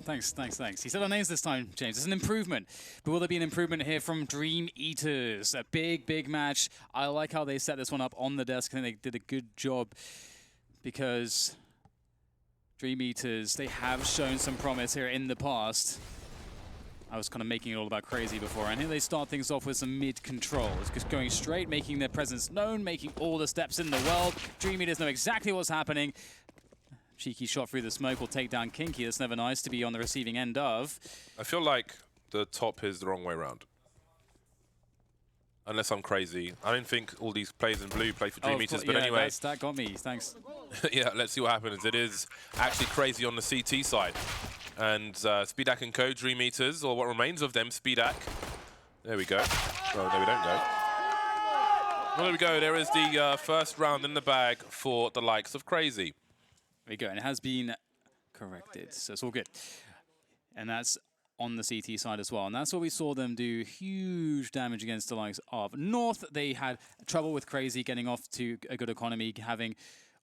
Thanks. He said our names this time, James. It's an improvement. But will there be an improvement here from DreamEaters? A big match. I like how they set this one up on the desk. I think they did a good job because DreamEaters, they have shown some promise here in the past. I was kind of making it all about Crazy before, and here they start things off with some mid-controls, just going straight, making their presence known, making all the steps in the world. DreamEaters know exactly what's happening. Cheeky shot through the smoke will take down Kinky. That's never nice to be on the receiving end of. I feel like the top is the wrong way around. Unless I'm crazy. I don't think all these players in blue play for DreamEaters, but yeah, anyway. That got me, thanks. Yeah, let's see what happens. It is actually Crazy on the CT side. And Speedak and co, DreamEaters, or what remains of them, Speedak. There we go. Oh, there we don't go. Well, there we go. There is the first round in the bag for the likes of Crazy. There we go, and it has been corrected, so it's all good. And that's on the CT side as well. And that's what we saw them do huge damage against the likes of North. They had trouble with Crazy getting off to a good economy, having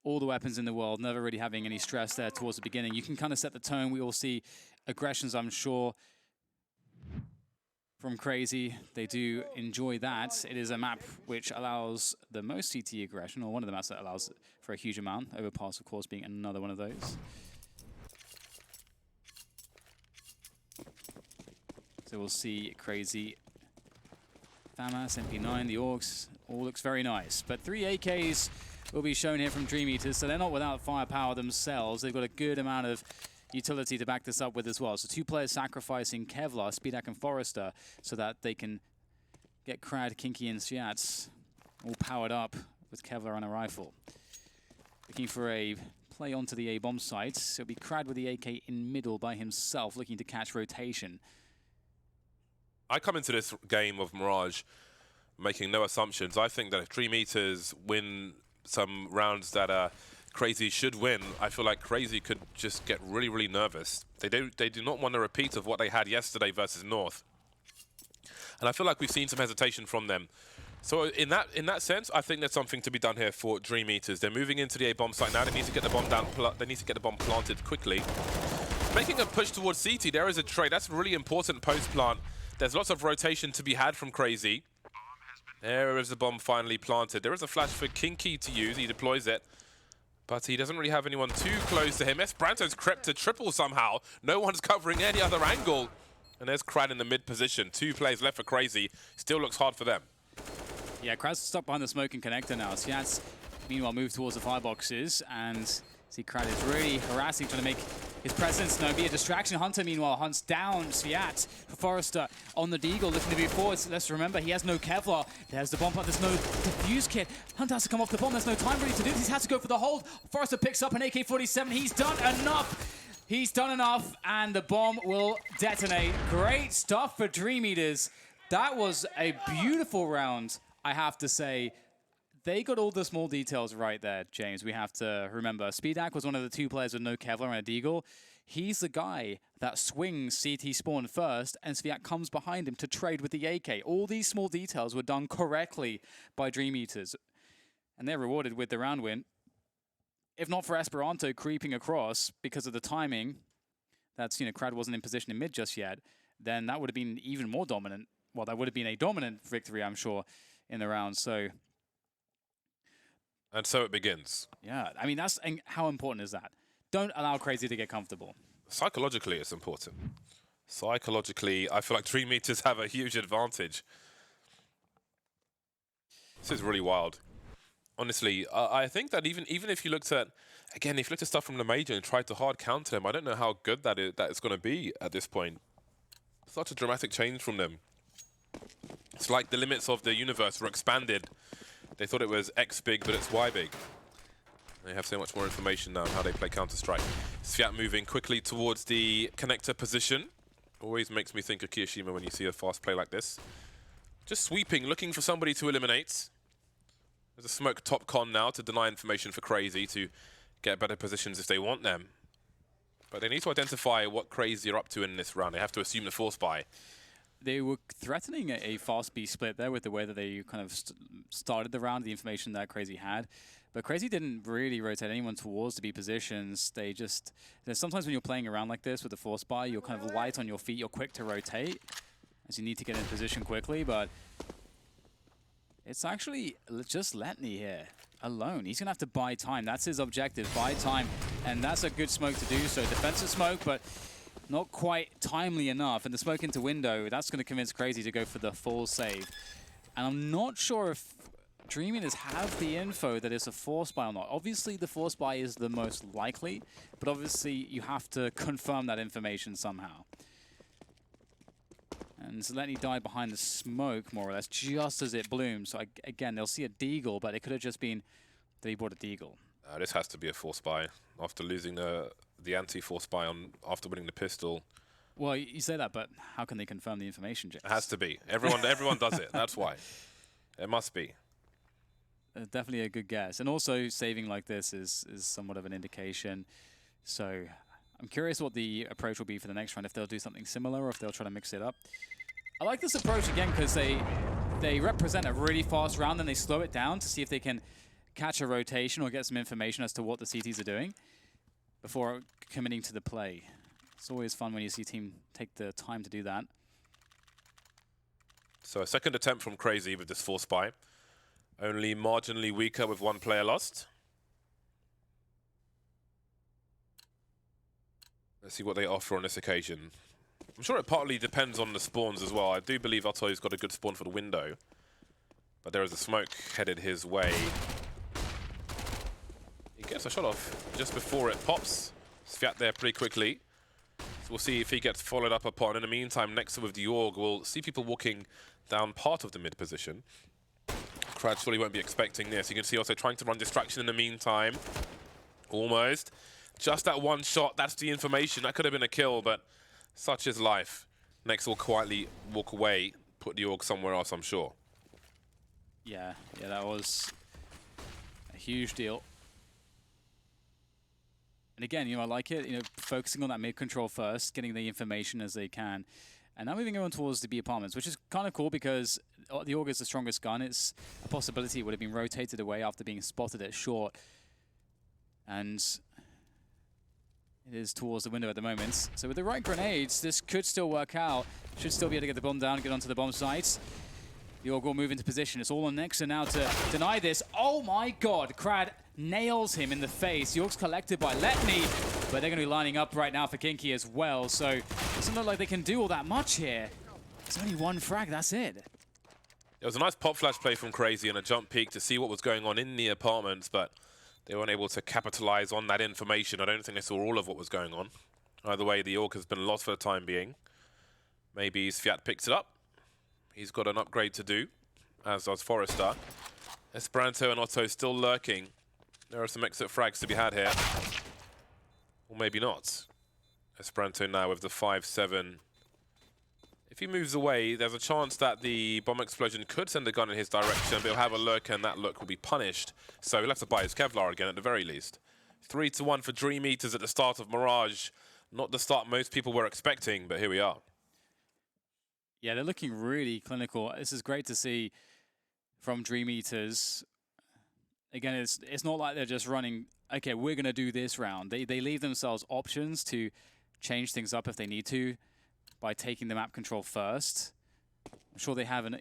all the weapons in the world, never really having any stress there towards the beginning. You can kind of set the tone. We all see aggressions, I'm sure, from Crazy. They do enjoy that. It is a map which allows the most CT aggression, or one of the maps that allows for a huge amount. Overpass, of course, being another one of those. So we'll see Crazy, FAMAS, MP9, the Orcs, all looks very nice. But 3 AKs will be shown here from DreamEaters, so they're not without firepower themselves. They've got a good amount of utility to back this up with as well. So 2 players sacrificing Kevlar, Speedak and Forrester, so that they can get Krad, Kinky and Sviat all powered up with Kevlar and a rifle. Looking for a play onto the A-bomb site. It'll be Krad with the AK in middle by himself, looking to catch rotation. I come into this game of Mirage making no assumptions. I think that if DreamEaters win some rounds that Crazy should win, I feel like Crazy could just get really nervous. They do not want a repeat of what they had yesterday versus North. And I feel like we've seen some hesitation from them. So in that sense, I think there's something to be done here for DreamEaters. They're moving into the A-bomb site now. They need to get the bomb down. They need to get the bomb planted quickly. Making a push towards CT, there is a trade. That's really important post-plant. There's lots of rotation to be had from Crazy. There is the bomb finally planted. There is a flash for Kinky to use. He deploys it. But he doesn't really have anyone too close to him. Esperanto's crept to triple somehow. No one's covering any other angle. And there's Krad in the mid position. 2 players left for Crazy. Still looks hard for them. Yeah, Krad's stuck behind the smoking connector now. Sviat's meanwhile moved towards the fireboxes, and see Krad is really harassing, trying to make his presence no be a distraction. Hunter meanwhile hunts down Sviat. Forrester on the Deagle looking to move forward. So let's remember he has no Kevlar. There's the bomb, but there's no defuse kit. Hunter has to come off the bomb. There's no time really to do this. He has to go for the hold. Forrester picks up an AK-47. He's done enough. He's done enough, and the bomb will detonate. Great stuff for DreamEaters. That was a beautiful round, I have to say. They got all the small details right there, James. We have to remember. Speedak was one of the 2 players with no Kevlar and a Deagle. He's the guy that swings CT spawn first, and Sviat comes behind him to trade with the AK. All these small details were done correctly by DreamEaters, and they're rewarded with the round win. If not for Esperanto creeping across because of the timing, that's, Krad wasn't in position in mid just yet, then that would have been even more dominant. Well, that would have been a dominant victory, I'm sure, in the round. So. And so it begins. Yeah, I mean, and how important is that? Don't allow Crazy to get comfortable. Psychologically, it's important. Psychologically, I feel like DreamEaters have a huge advantage. This is really wild. Honestly, I think that even if you looked at, again, if you looked at stuff from the Major and tried to hard counter them, I don't know how good that it's going to be at this point. Such a dramatic change from them. It's like the limits of the universe were expanded. They thought it was X big, but it's Y big. They have so much more information now on how they play Counter-Strike. Sviat moving quickly towards the connector position. Always makes me think of Kiyoshima when you see a fast play like this. Just sweeping, looking for somebody to eliminate. There's a smoke top con now to deny information for Crazy to get better positions if they want them. But they need to identify what Crazy are up to in this round. They have to assume the force buy. They were threatening a fast B split there with the way that they kind of started the round, the information that Crazy had. But Crazy didn't really rotate anyone towards the B positions. They just, sometimes when you're playing around like this with the force buy, you're kind of light on your feet, you're quick to rotate, as you need to get in position quickly, but it's actually just Letney here, alone. He's gonna have to buy time. That's his objective, buy time, and that's a good smoke to do so. Defensive smoke, but not quite timely enough, and the smoke into window, that's gonna convince Crazy to go for the full save. And I'm not sure if DreamEaters have the info that it's a force buy or not. Obviously, the force buy is the most likely, but obviously you have to confirm that information somehow. And Letney died behind the smoke, more or less, just as it bloomed. So again, they'll see a deagle, but it could have just been that he bought a deagle. This has to be a force buy after losing the anti-force buy on after winning the pistol. Well, you say that, but how can they confirm the information, James? It has to be. Everyone does it. That's why. It must be. Definitely a good guess. And also, saving like this is somewhat of an indication. So I'm curious what the approach will be for the next round, if they'll do something similar or if they'll try to mix it up. I like this approach again because they represent a really fast round and they slow it down to see if they can catch a rotation or get some information as to what the CTs are doing before committing to the play. It's always fun when you see a team take the time to do that. So a second attempt from Crazy with this force buy. Only marginally weaker with one player lost. Let's see what they offer on this occasion. I'm sure it partly depends on the spawns as well. I do believe Otto's got a good spawn for the window. But there is a smoke headed his way. He gets a shot off just before it pops. Sviat there pretty quickly. So we'll see if he gets followed up upon. In the meantime, next with the Org, we'll see people walking down part of the mid position. Crad surely won't be expecting this. You can see also trying to run distraction in the meantime. Almost. Just that one shot, that's the information. That could have been a kill, but such is life. Next will quietly walk away, put the Org somewhere else, I'm sure. Yeah, that was a huge deal. And again, I like it, focusing on that mid control first, getting the information as they can. And now moving on towards the B apartments, which is kind of cool because the Org is the strongest gun. It's a possibility it would have been rotated away after being spotted at short. And it is towards the window at the moment. So with the right grenades, this could still work out. Should still be able to get the bomb down, get onto the bomb site. The Org will move into position. It's all on Nexa now to deny this. Oh my god, Crad nails him in the face. The Org's collected by Letney, but they're going to be lining up right now for Kinky as well. So it doesn't look like they can do all that much here. It's only one frag, that's it. It was a nice pop flash play from Crazy and a jump peek to see what was going on in the apartments, but they weren't able to capitalize on that information. I don't think they saw all of what was going on. Either way, the Org has been lost for the time being. Maybe Sviat picks it up. He's got an upgrade to do, as does Forrester. Esperanto and Otto still lurking. There are some exit frags to be had here. Or maybe not. Esperanto now with the 5-7. If he moves away, there's a chance that the bomb explosion could send a gun in his direction, but he'll have a look, and that look will be punished. So he'll have to buy his Kevlar again at the very least. 3-1 for DreamEaters at the start of Mirage. Not the start most people were expecting, but here we are. Yeah, they're looking really clinical. This is great to see from DreamEaters. Again, it's not like they're just running, okay, we're going to do this round. They leave themselves options to change things up if they need to by taking the map control first. I'm sure they have an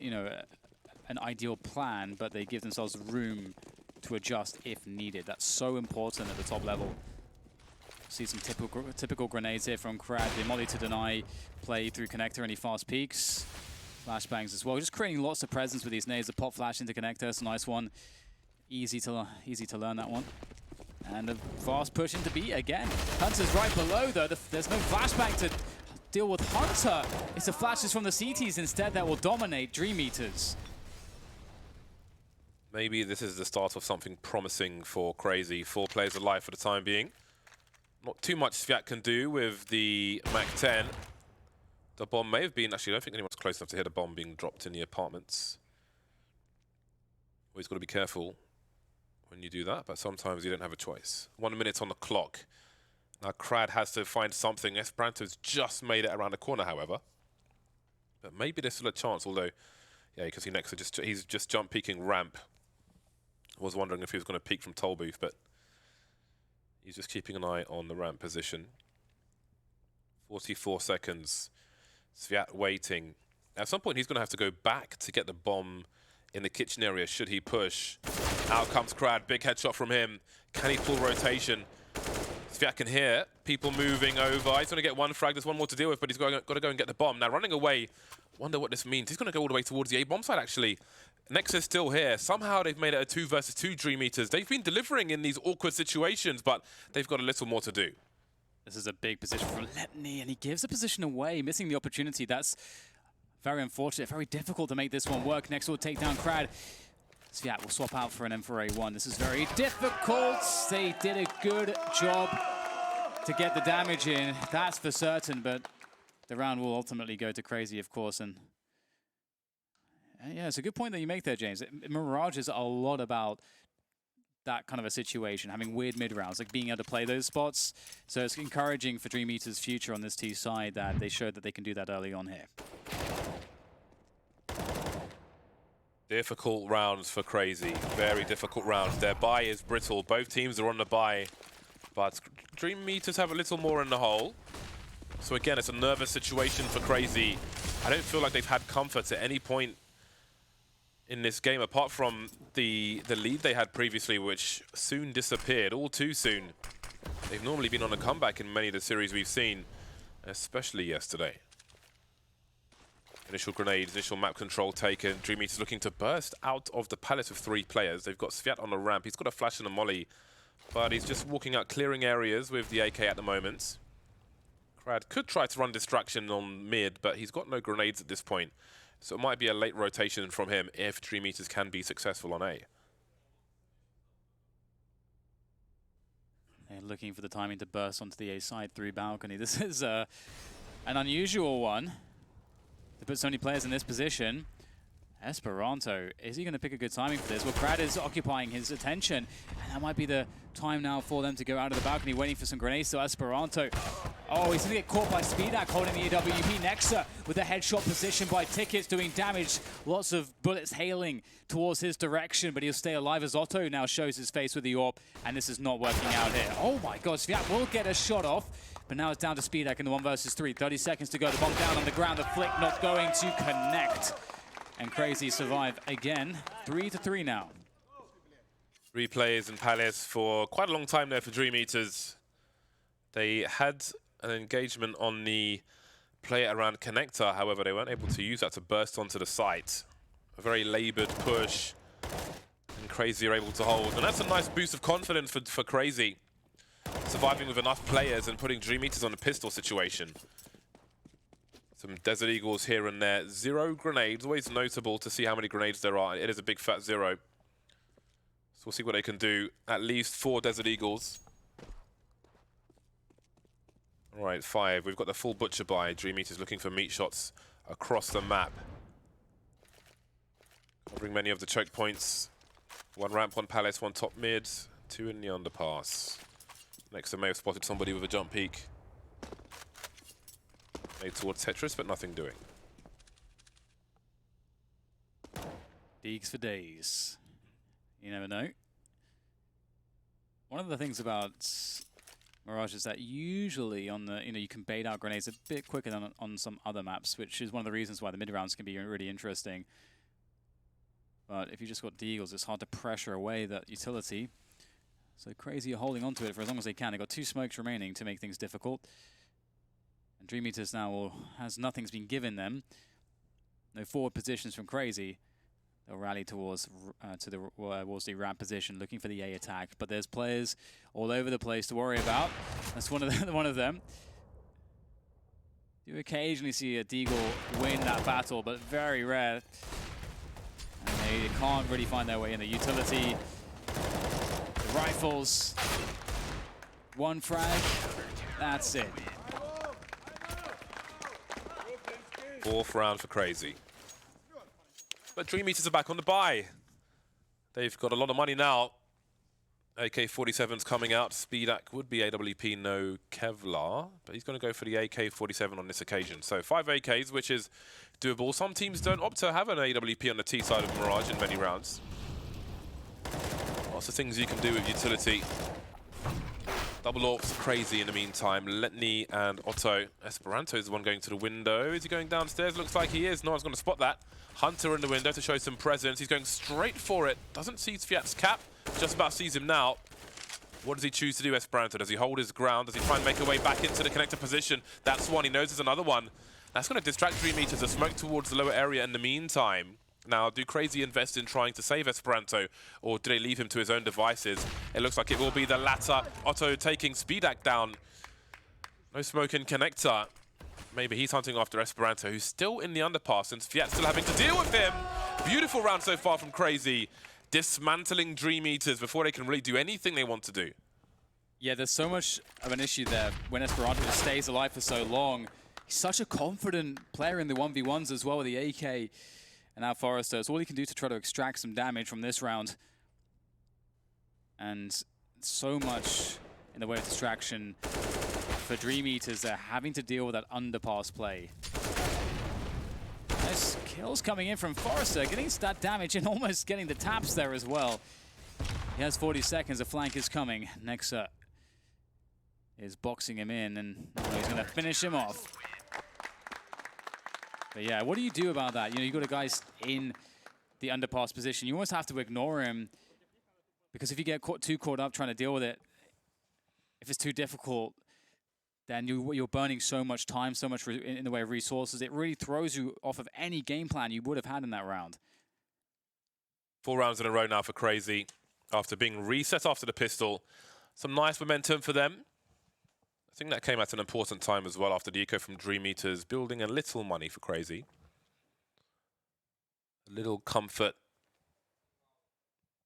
ideal plan, but they give themselves room to adjust if needed. That's so important at the top level. See some typical grenades here from Crad. The molly to deny, play through connector, any fast peaks. Flashbangs as well. Just creating lots of presence with these nades. The pop flash into connector, it's a nice one. Easy to learn that one. And a fast push into B again. Hunter's right below though. There's no flashbang to deal with Hunter. It's the flashes from the CTs instead that will dominate DreamEaters. Maybe this is the start of something promising for Crazy. 4 players alive for the time being. Not too much Sviat can do with the MAC-10. The bomb may have been... Actually, I don't think anyone's close enough to hear the bomb being dropped in the apartments. Always got to be careful when you do that, but sometimes you don't have a choice. 1 minute on the clock. Now Crad has to find something. Esperanto's just made it around the corner, however. But maybe there's still a chance, although... Yeah, you can see Nexa he's just jump peeking ramp. Was wondering if he was going to peek from toll booth, but he's just keeping an eye on the ramp position. 44 seconds. Sviat waiting. At some point, he's going to have to go back to get the bomb in the kitchen area should he push. Out comes Krad. Big headshot from him. Can he pull rotation? Sviat can hear people moving over. He's going to get one frag. There's one more to deal with, but he's got to go and get the bomb. Now, running away, wonder what this means. He's going to go all the way towards the A-bomb side, actually. Nexus still here. Somehow they've made it a 2 versus 2 DreamEaters. They've been delivering in these awkward situations, but they've got a little more to do. This is a big position for Lepny, and he gives the position away, missing the opportunity. That's very unfortunate, very difficult to make this one work. Next will take down Krad. Sviat will swap out for an M4A1. This is very difficult. They did a good job to get the damage in, that's for certain, but the round will ultimately go to Crazy, of course. And yeah, it's a good point that you make there, James. Mirage is a lot about that kind of a situation, having weird mid-rounds, like being able to play those spots. So it's encouraging for DreamEaters' future on this T side that they showed that they can do that early on here. Difficult rounds for Crazy. Very difficult rounds. Their buy is brittle. Both teams are on the buy, but DreamEaters have a little more in the hole. So again, it's a nervous situation for Crazy. I don't feel like they've had comfort at any point in this game, apart from the lead they had previously, which soon disappeared, all too soon. They've normally been on a comeback in many of the series we've seen, especially yesterday. Initial grenades, initial map control taken. DreamEaters looking to burst out of the palette of 3 players. They've got Sviat on the ramp. He's got a flash and a molly, but he's just walking out, clearing areas with the AK at the moment. Krad could try to run distraction on mid, but he's got no grenades at this point. So it might be a late rotation from him if DreamEaters can be successful on A. They're looking for the timing to burst onto the A side through balcony. This is an unusual one to put so many players in this position. Esperanto, is he going to pick a good timing for this? Well, Krad is occupying his attention, and that might be the time now for them to go out of the balcony, waiting for some grenades. So Esperanto, oh, he's going to get caught by Speedak holding the AWP. Nexa with a headshot position by Tickets doing damage. Lots of bullets hailing towards his direction, but he'll stay alive as Otto now shows his face with the AWP, and this is not working out here. Oh my god, Sviat will get a shot off, but now it's down to Speedak in the 1 versus 3. 30 seconds to go. The bomb down on the ground. The flick not going to connect. And Crazy survive again. 3-3 now. 3 players in Palace for quite a long time there for DreamEaters. They had an engagement on the player around connector, however, they weren't able to use that to burst onto the site. A very labored push, and Crazy are able to hold. And that's a nice boost of confidence for Crazy. Surviving with enough players and putting DreamEaters on a pistol situation. Some Desert Eagles here and there. 0 grenades. Always notable to see how many grenades there are. It is a big fat 0. So we'll see what they can do. At least 4 Desert Eagles. All right, 5. We've got the full butcher buy. DreamEaters looking for meat shots across the map. Covering many of the choke points. 1 ramp, 1 palace, 1 top mid, 2 in the underpass. Next, they may have spotted somebody with a jump peek. Made towards Tetris, but nothing doing. Deeks for days. You never know. One of the things about Mirage is that usually on the, you can bait out grenades a bit quicker than on some other maps, which is one of the reasons why the mid rounds can be really interesting. But if you just got Deagles, it's hard to pressure away that utility. So Crazy are holding on to it for as long as they can. They've got 2 smokes remaining to make things difficult. And DreamEaters now nothing's been given them. No forward positions from Crazy. They'll rally towards the ramp position, looking for the A attack. But there's players all over the place to worry about. That's one of them. You occasionally see a Deagle win that battle, but very rare. And they can't really find their way in the utility. The rifles. 1 frag. That's it. 4th round for Crazy. But DreamEaters are back on the buy. They've got a lot of money now. AK-47's coming out. Speedak would be AWP, no Kevlar. But he's going to go for the AK-47 on this occasion. So 5 AKs, which is doable. Some teams don't opt to have an AWP on the T side of Mirage in many rounds. Lots of things you can do with utility. Double AWP's crazy in the meantime. Letney and Otto. Esperanto is the one going to the window. Is he going downstairs? Looks like he is. No one's going to spot that. Hunter in the window to show some presence. He's going straight for it. Doesn't see Sviat's cap. Just about sees him now. What does he choose to do, Esperanto? Does he hold his ground? Does he try and make a way back into the connector position? That's one. He knows there's another one. That's going to distract DreamEaters. A smoke towards the lower area in the meantime. Now, do Crazy invest in trying to save Esperanto, or do they leave him to his own devices? It looks like it will be the latter. Otto taking Speedak down. No smoke in connector. Maybe he's hunting after Esperanto, who's still in the underpass, and Fiat's still having to deal with him. Beautiful round so far from Crazy. Dismantling DreamEaters before they can really do anything they want to do. Yeah, there's so much of an issue there when Esperanto just stays alive for so long. He's such a confident player in the 1v1s as well with the AK. And now Forrester, it's all he can do to try to extract some damage from this round. And so much in the way of distraction for DreamEaters. They're having to deal with that underpass play. Nice kills coming in from Forrester, getting stat damage and almost getting the taps there as well. He has 40 seconds, a flank is coming. Nexa is boxing him in, and he's going to finish him off. But yeah, what do you do about that? You know, you've got a guy in the underpass position. You almost have to ignore him, because if you get too caught up trying to deal with it, if it's too difficult, then you're burning so much time, so much in the way of resources. It really throws you off of any game plan you would have had in that round. 4 rounds in a row now for Crazy. After being reset after the pistol. Some nice momentum for them. I think that came at an important time as well after the eco from DreamEaters, building a little money for Crazy. A little comfort.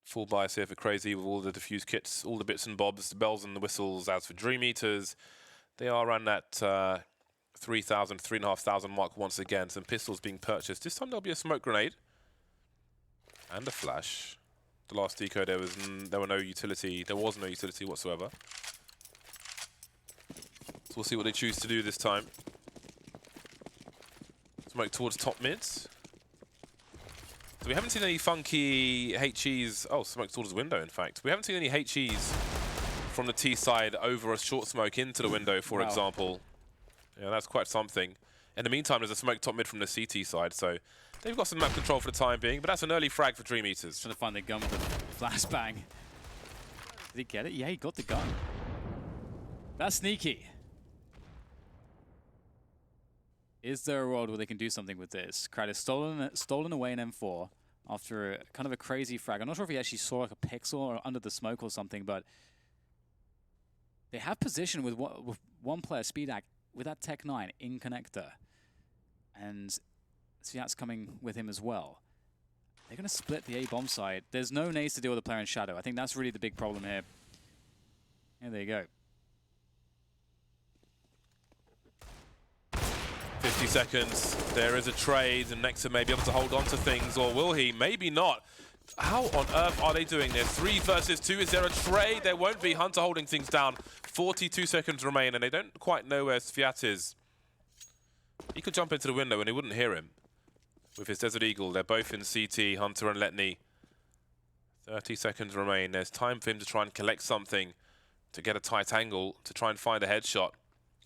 Full bias here for Crazy with all the diffuse kits, all the bits and bobs, the bells and the whistles. As for DreamEaters, they are around that 3,000, 3,500 mark once again. Some pistols being purchased. This time there'll be a smoke grenade. And a flash. The last deco, there was no utility. There was no utility whatsoever. So we'll see what they choose to do this time. Smoke towards top mids. So we haven't seen any funky HEs. Oh, smoke towards the window, in fact. We haven't seen any HEs from the T side over a short smoke into the window, for example. Yeah, that's quite something. In the meantime, there's a smoke top mid from the CT side, so they've got some map control for the time being, but that's an early frag for DreamEaters. Trying to find the gun with the flashbang. Did he get it? Yeah, he got the gun. That's sneaky. Is there a world where they can do something with this? Crowd is stolen away in M4 after kind of a crazy frag. I'm not sure if he actually saw like a pixel or under the smoke or something, but they have position with one player, Speedak, with that Tech 9 in connector. And Sviat's coming with him as well. They're going to split the A-bomb side. There's no nades to deal with the player in shadow. I think that's really the big problem here. And there you go. 50 seconds. There is a trade, and Nexa may be able to hold on to things, or will he? Maybe not. How on earth are they doing this? 3 versus 2. Is there a trade? There won't be. Hunter holding things down. 42 seconds remain, and they don't quite know where Sviat is. He could jump into the window, and they wouldn't hear him. With his Desert Eagle, they're both in CT, Hunter and Letney. 30 seconds remain. There's time for him to try and collect something, to get a tight angle, to try and find a headshot.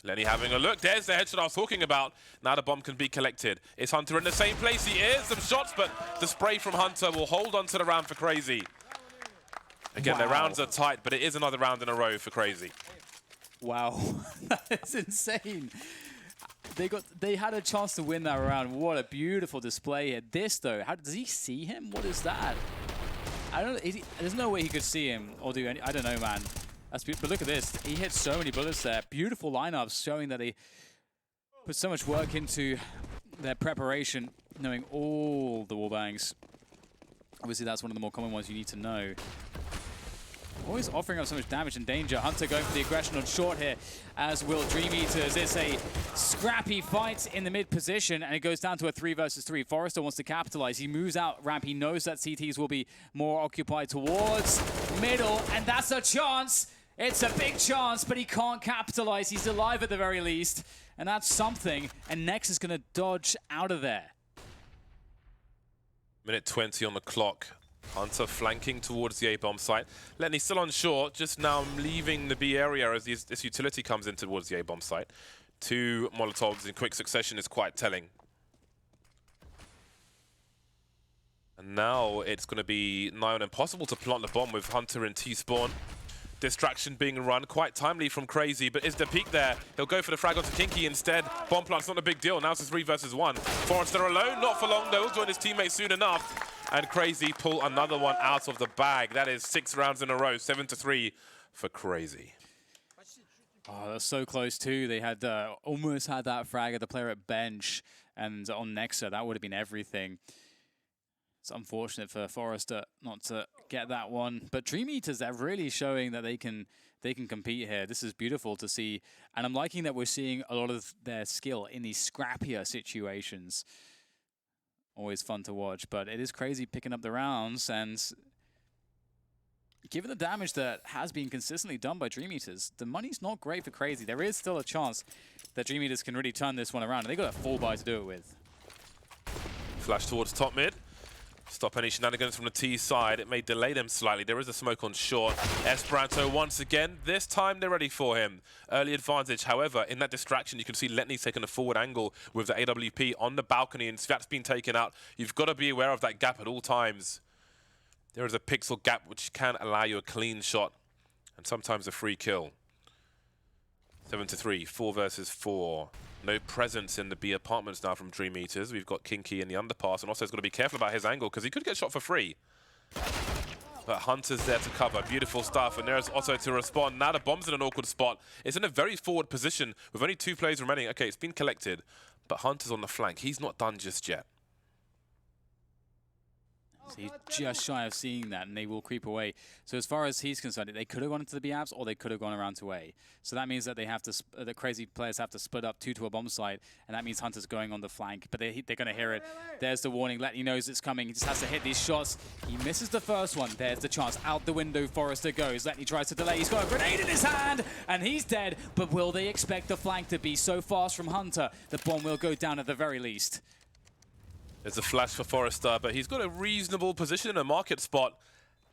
Letney having a look. There's the headshot I was talking about. Now the bomb can be collected. Is Hunter in the same place? He is. Some shots, but the spray from Hunter will hold on to the round for Crazy. Again, their rounds are tight, but it is another round in a row for Crazy. Wow, that is insane. They had a chance to win that round. What a beautiful display here. This though, does he see him? What is that? I don't know. There's no way he could see him or do any. I don't know, man. That's beautiful. But look at this. He hit so many bullets there. Beautiful lineups showing that he put so much work into their preparation, knowing all the wallbangs. Obviously, that's one of the more common ones you need to know. Always offering up so much damage and danger. Hunter going for the aggression on short here, as will DreamEaters. It's a scrappy fight in the mid position, and it goes down to a 3 versus 3. Forrester wants to capitalize. He moves out ramp. He knows that CTs will be more occupied towards middle, and that's a chance. It's a big chance, but he can't capitalize. He's alive at the very least, and that's something. And Nex is going to dodge out of there. Minute 20 on the clock. Hunter flanking towards the A-bomb site. Lenny still on short, just now leaving the B area as this utility comes in towards the A-bomb site. 2 Molotovs in quick succession is quite telling. And now it's going to be nigh on impossible to plant the bomb with Hunter in T-spawn. Distraction being run quite timely from Crazy, but is the peak there? He'll go for the frag onto Kinky instead. Bomb plant's not a big deal. Now it's 3 versus 1. Forrester alone, not for long though. He'll join his teammates soon enough. And Crazy pull another one out of the bag. That is 6 rounds in a row, 7-3 for Crazy. Oh, that's so close too. They had almost had that frag of the player at bench, and on Nexa, that would have been everything. It's unfortunate for Forrester not to get that one, but DreamEaters are really showing that they can compete here. This is beautiful to see, and I'm liking that we're seeing a lot of their skill in these scrappier situations. Always fun to watch, but it is Crazy picking up the rounds, and given the damage that has been consistently done by DreamEaters, the money's not great for Crazy. There is still a chance that DreamEaters can really turn this one around, and they got a full buy to do it with. Flash towards top mid. Stop any shenanigans from the T side. It may delay them slightly. There is a smoke on short. Esperanto once again. This time they're ready for him. Early advantage. However, in that distraction, you can see Letney's taking a forward angle with the AWP on the balcony, and Svat's been taken out. You've got to be aware of that gap at all times. There is a pixel gap which can allow you a clean shot and sometimes a free kill. 7-3, 4 versus 4. No presence in the B apartments now from DreamEaters. We've got Kinky in the underpass, and also has got to be careful about his angle because he could get shot for free. But Hunter's there to cover. Beautiful stuff, and there's Otto to respond. Now the bomb's in an awkward spot. It's in a very forward position with only 2 players remaining. Okay, it's been collected, but Hunter's on the flank. He's not done just yet. So he's just shy of seeing that, and they will creep away. So as far as he's concerned, they could have gone into the B apps, or they could have gone around to A. So that means that they have to, the Crazy players have to split up 2 to a bomb site, and that means Hunter's going on the flank. But they're going to hear it. There's the warning. Letney knows it's coming. He just has to hit these shots. He misses the first one. There's the chance. Out the window, Forrester goes. Letney tries to delay. He's got a grenade in his hand, and he's dead. But will they expect the flank to be so fast from Hunter? The bomb will go down at the very least. There's a flash for Forrester, but he's got a reasonable position in a market spot.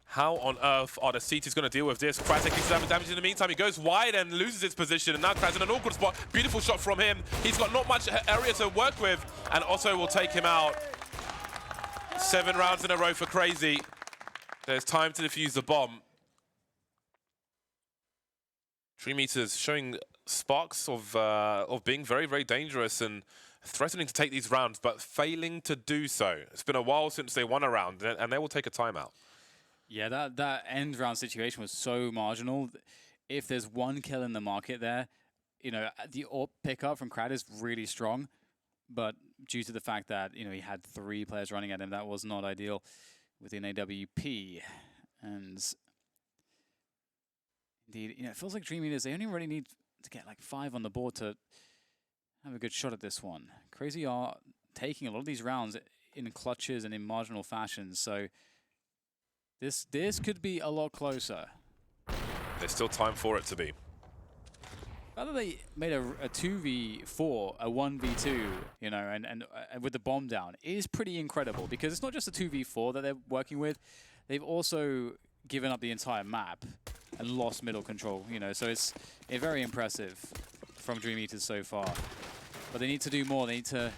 How on earth are the CTs going to deal with this? Kraz taking some damage in the meantime. He goes wide and loses his position, and now Kraz in an awkward spot. Beautiful shot from him. He's got not much area to work with, and Otto will take him out. 7 rounds in a row for Crazy. There's time to defuse the bomb. DreamEaters showing sparks of being very, very dangerous and threatening to take these rounds, but failing to do so. It's been a while since they won a round, and they will take a timeout. Yeah, that end round situation was so marginal. If there's 1 kill in the market there, you know, the AWP pickup from Crad is really strong, but due to the fact that, you know, he had 3 players running at him, that was not ideal within AWP. And indeed, you know, it feels like DreamEaters, they only really need to get like 5 on the board to have a good shot at this one. Crazy are taking a lot of these rounds in clutches and in marginal fashions, so this could be a lot closer. There's still time for it to be. Rather they made a 2v4, a 1v2, you know, and with the bomb down is pretty incredible, because it's not just a 2v4 that they're working with. They've also given up the entire map and lost middle control, you know, so it's very impressive from DreamEaters so far. But they need to do more. They need to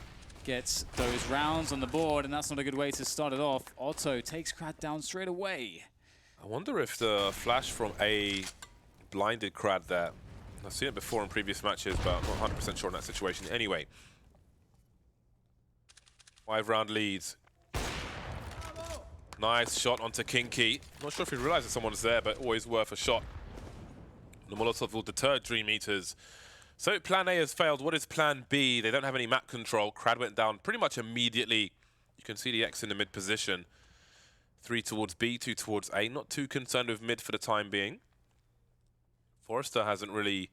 get those rounds on the board, and that's not a good way to start it off. Otto takes Krad down straight away. I wonder if the flash from A blinded Krad there. I've seen it before in previous matches, but I'm not 100% sure in that situation. Anyway, 5-round leads. Nice shot onto Kinky. Not sure if he realizes someone's there, but always worth a shot. The Molotov will deter DreamEaters. So plan A has failed. What is plan B? They don't have any map control. Krad went down pretty much immediately. You can see the X in the mid position. 3 towards B, 2 towards A. Not too concerned with mid for the time being. Forrester hasn't really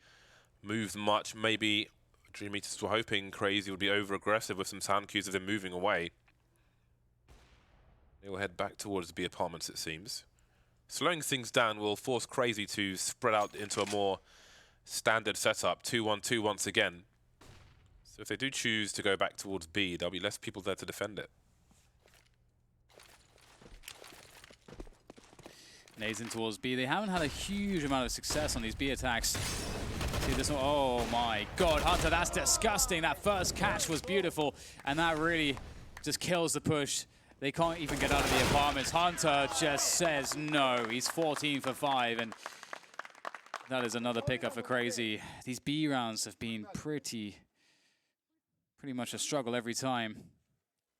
moved much. Maybe DreamEaters were hoping Crazy would be over-aggressive with some sound cues of them moving away. They will head back towards the B apartments, it seems. Slowing things down will force Crazy to spread out into a more standard setup, 2-1-2 once again. So if they do choose to go back towards B, there'll be less people there to defend it. Nades in towards B. They haven't had a huge amount of success on these B attacks. See this one? Oh my god, Hunter, that's disgusting. That first catch was beautiful, and that really just kills the push. They can't even get out of the apartments. Hunter just says no. He's 14 for 5, and that is another pickup for Crazy. These B rounds have been pretty much a struggle every time.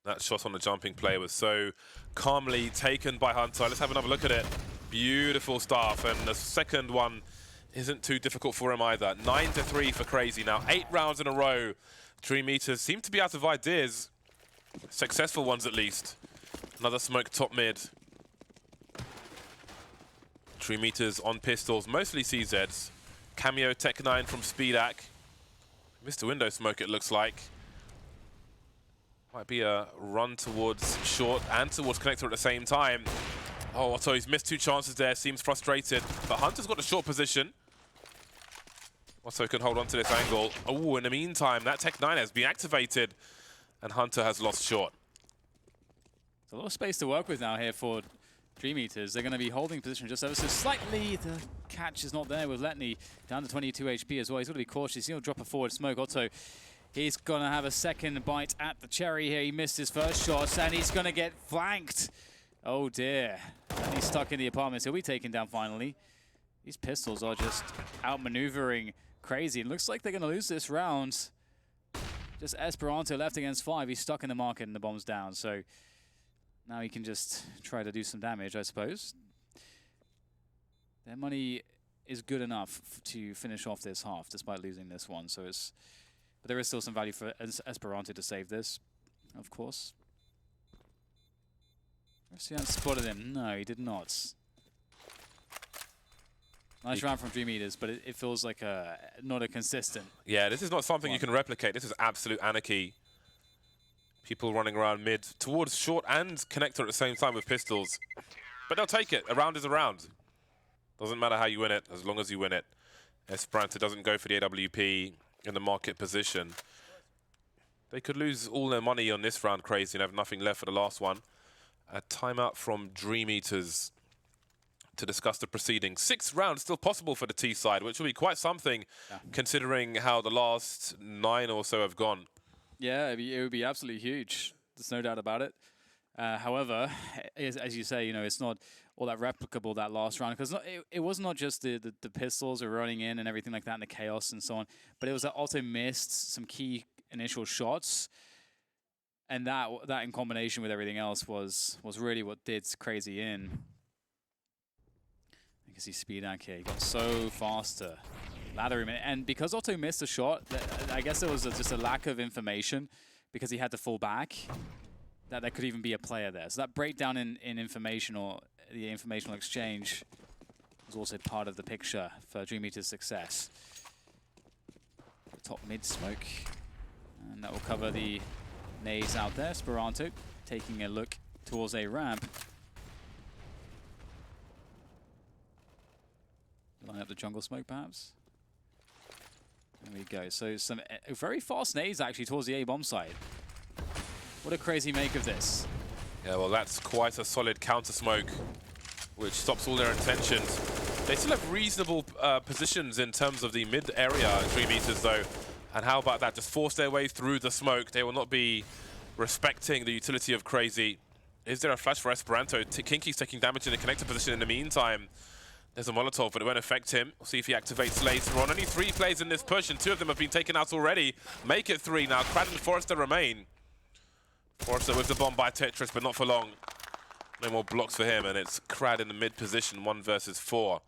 That shot on the jumping play was so calmly taken by Hunter. Let's have another look at it. Beautiful stuff, and the second one isn't too difficult for him either. 9-3 for Crazy now. 8 rounds in a row. DreamEaters seem to be out of ideas. Successful ones at least. Another smoke top mid. DreamEaters on pistols, mostly CZs. Cameo Tech 9 from Speedak. Missed a window smoke, it looks like. Might be a run towards short and towards connector at the same time. Oh, Otto, he's missed 2 chances there, seems frustrated. But Hunter's got a short position. Otto can hold on to this angle. Oh, in the meantime, that Tech 9 has been activated, and Hunter has lost short. There's a lot of space to work with now here for DreamEaters. They're going to be holding position just ever so slightly. The catch is not there with Letney down to 22 HP as well. He's got to be cautious. He'll drop a forward smoke. Otto, he's going to have a second bite at the cherry here. He missed his first shot, and he's going to get flanked. Oh dear. And he's stuck in the apartments. He'll be taken down finally. These pistols are just outmaneuvering Crazy. It looks like they're going to lose this round. Just Esperanto left against 5. He's stuck in the market and the bomb's down. So now he can just try to do some damage, I suppose. Their money is good enough to finish off this half, despite losing this one. So it's, but there is still some value for Esperanto to save this, of course. Rossian spotted him. No, he did not. Nice round from DreamEaters, but it feels like not a consistent. Yeah, this is not something you can replicate. This is absolute anarchy. People running around mid towards short and connector at the same time with pistols. But they'll take it. A round is a round. Doesn't matter how you win it, as long as you win it. Esperanto doesn't go for the AWP in the market position. They could lose all their money on this round, Crazy, and have nothing left for the last one. A timeout from DreamEaters to discuss the proceedings. 6 rounds still possible for the T side, which will be quite something considering how the last 9 or so have gone. Yeah, it would be absolutely huge. There's no doubt about it. However, as you say, you know, it's not all that replicable that last round, because it was not just the pistols are running in and everything like that and the chaos and so on, but it was that Otto missed some key initial shots, and that in combination with everything else was really what did Crazy in. You can see Speedak here. He got so fast to lather him in. And because Otto missed a shot, I guess there was just a lack of information because he had to fall back, that there could even be a player there. So that breakdown in information, or the informational exchange, was also part of the picture for DreamEaters' success. Top mid smoke. And that will cover the nades out there. Esperanto taking a look towards a ramp. Line up the jungle smoke, perhaps. There we go. So some very fast nades actually towards the A-bomb side. What a Crazy make of this. Yeah, well, that's quite a solid counter smoke, which stops all their intentions. They still have reasonable positions in terms of the mid area, DreamEaters, though. And how about that? Just force their way through the smoke. They will not be respecting the utility of Crazy. Is there a flash for Esperanto? Kinky's taking damage in the connector position in the meantime. There's a Molotov, but it won't affect him. We'll see if he activates later on. Only 3 plays in this push, and 2 of them have been taken out already. Make it 3 now. Crad and Forrester remain. Forrester with the bomb by Tetris, but not for long. No more blocks for him, and it's Crad in the mid position, 1 versus 4.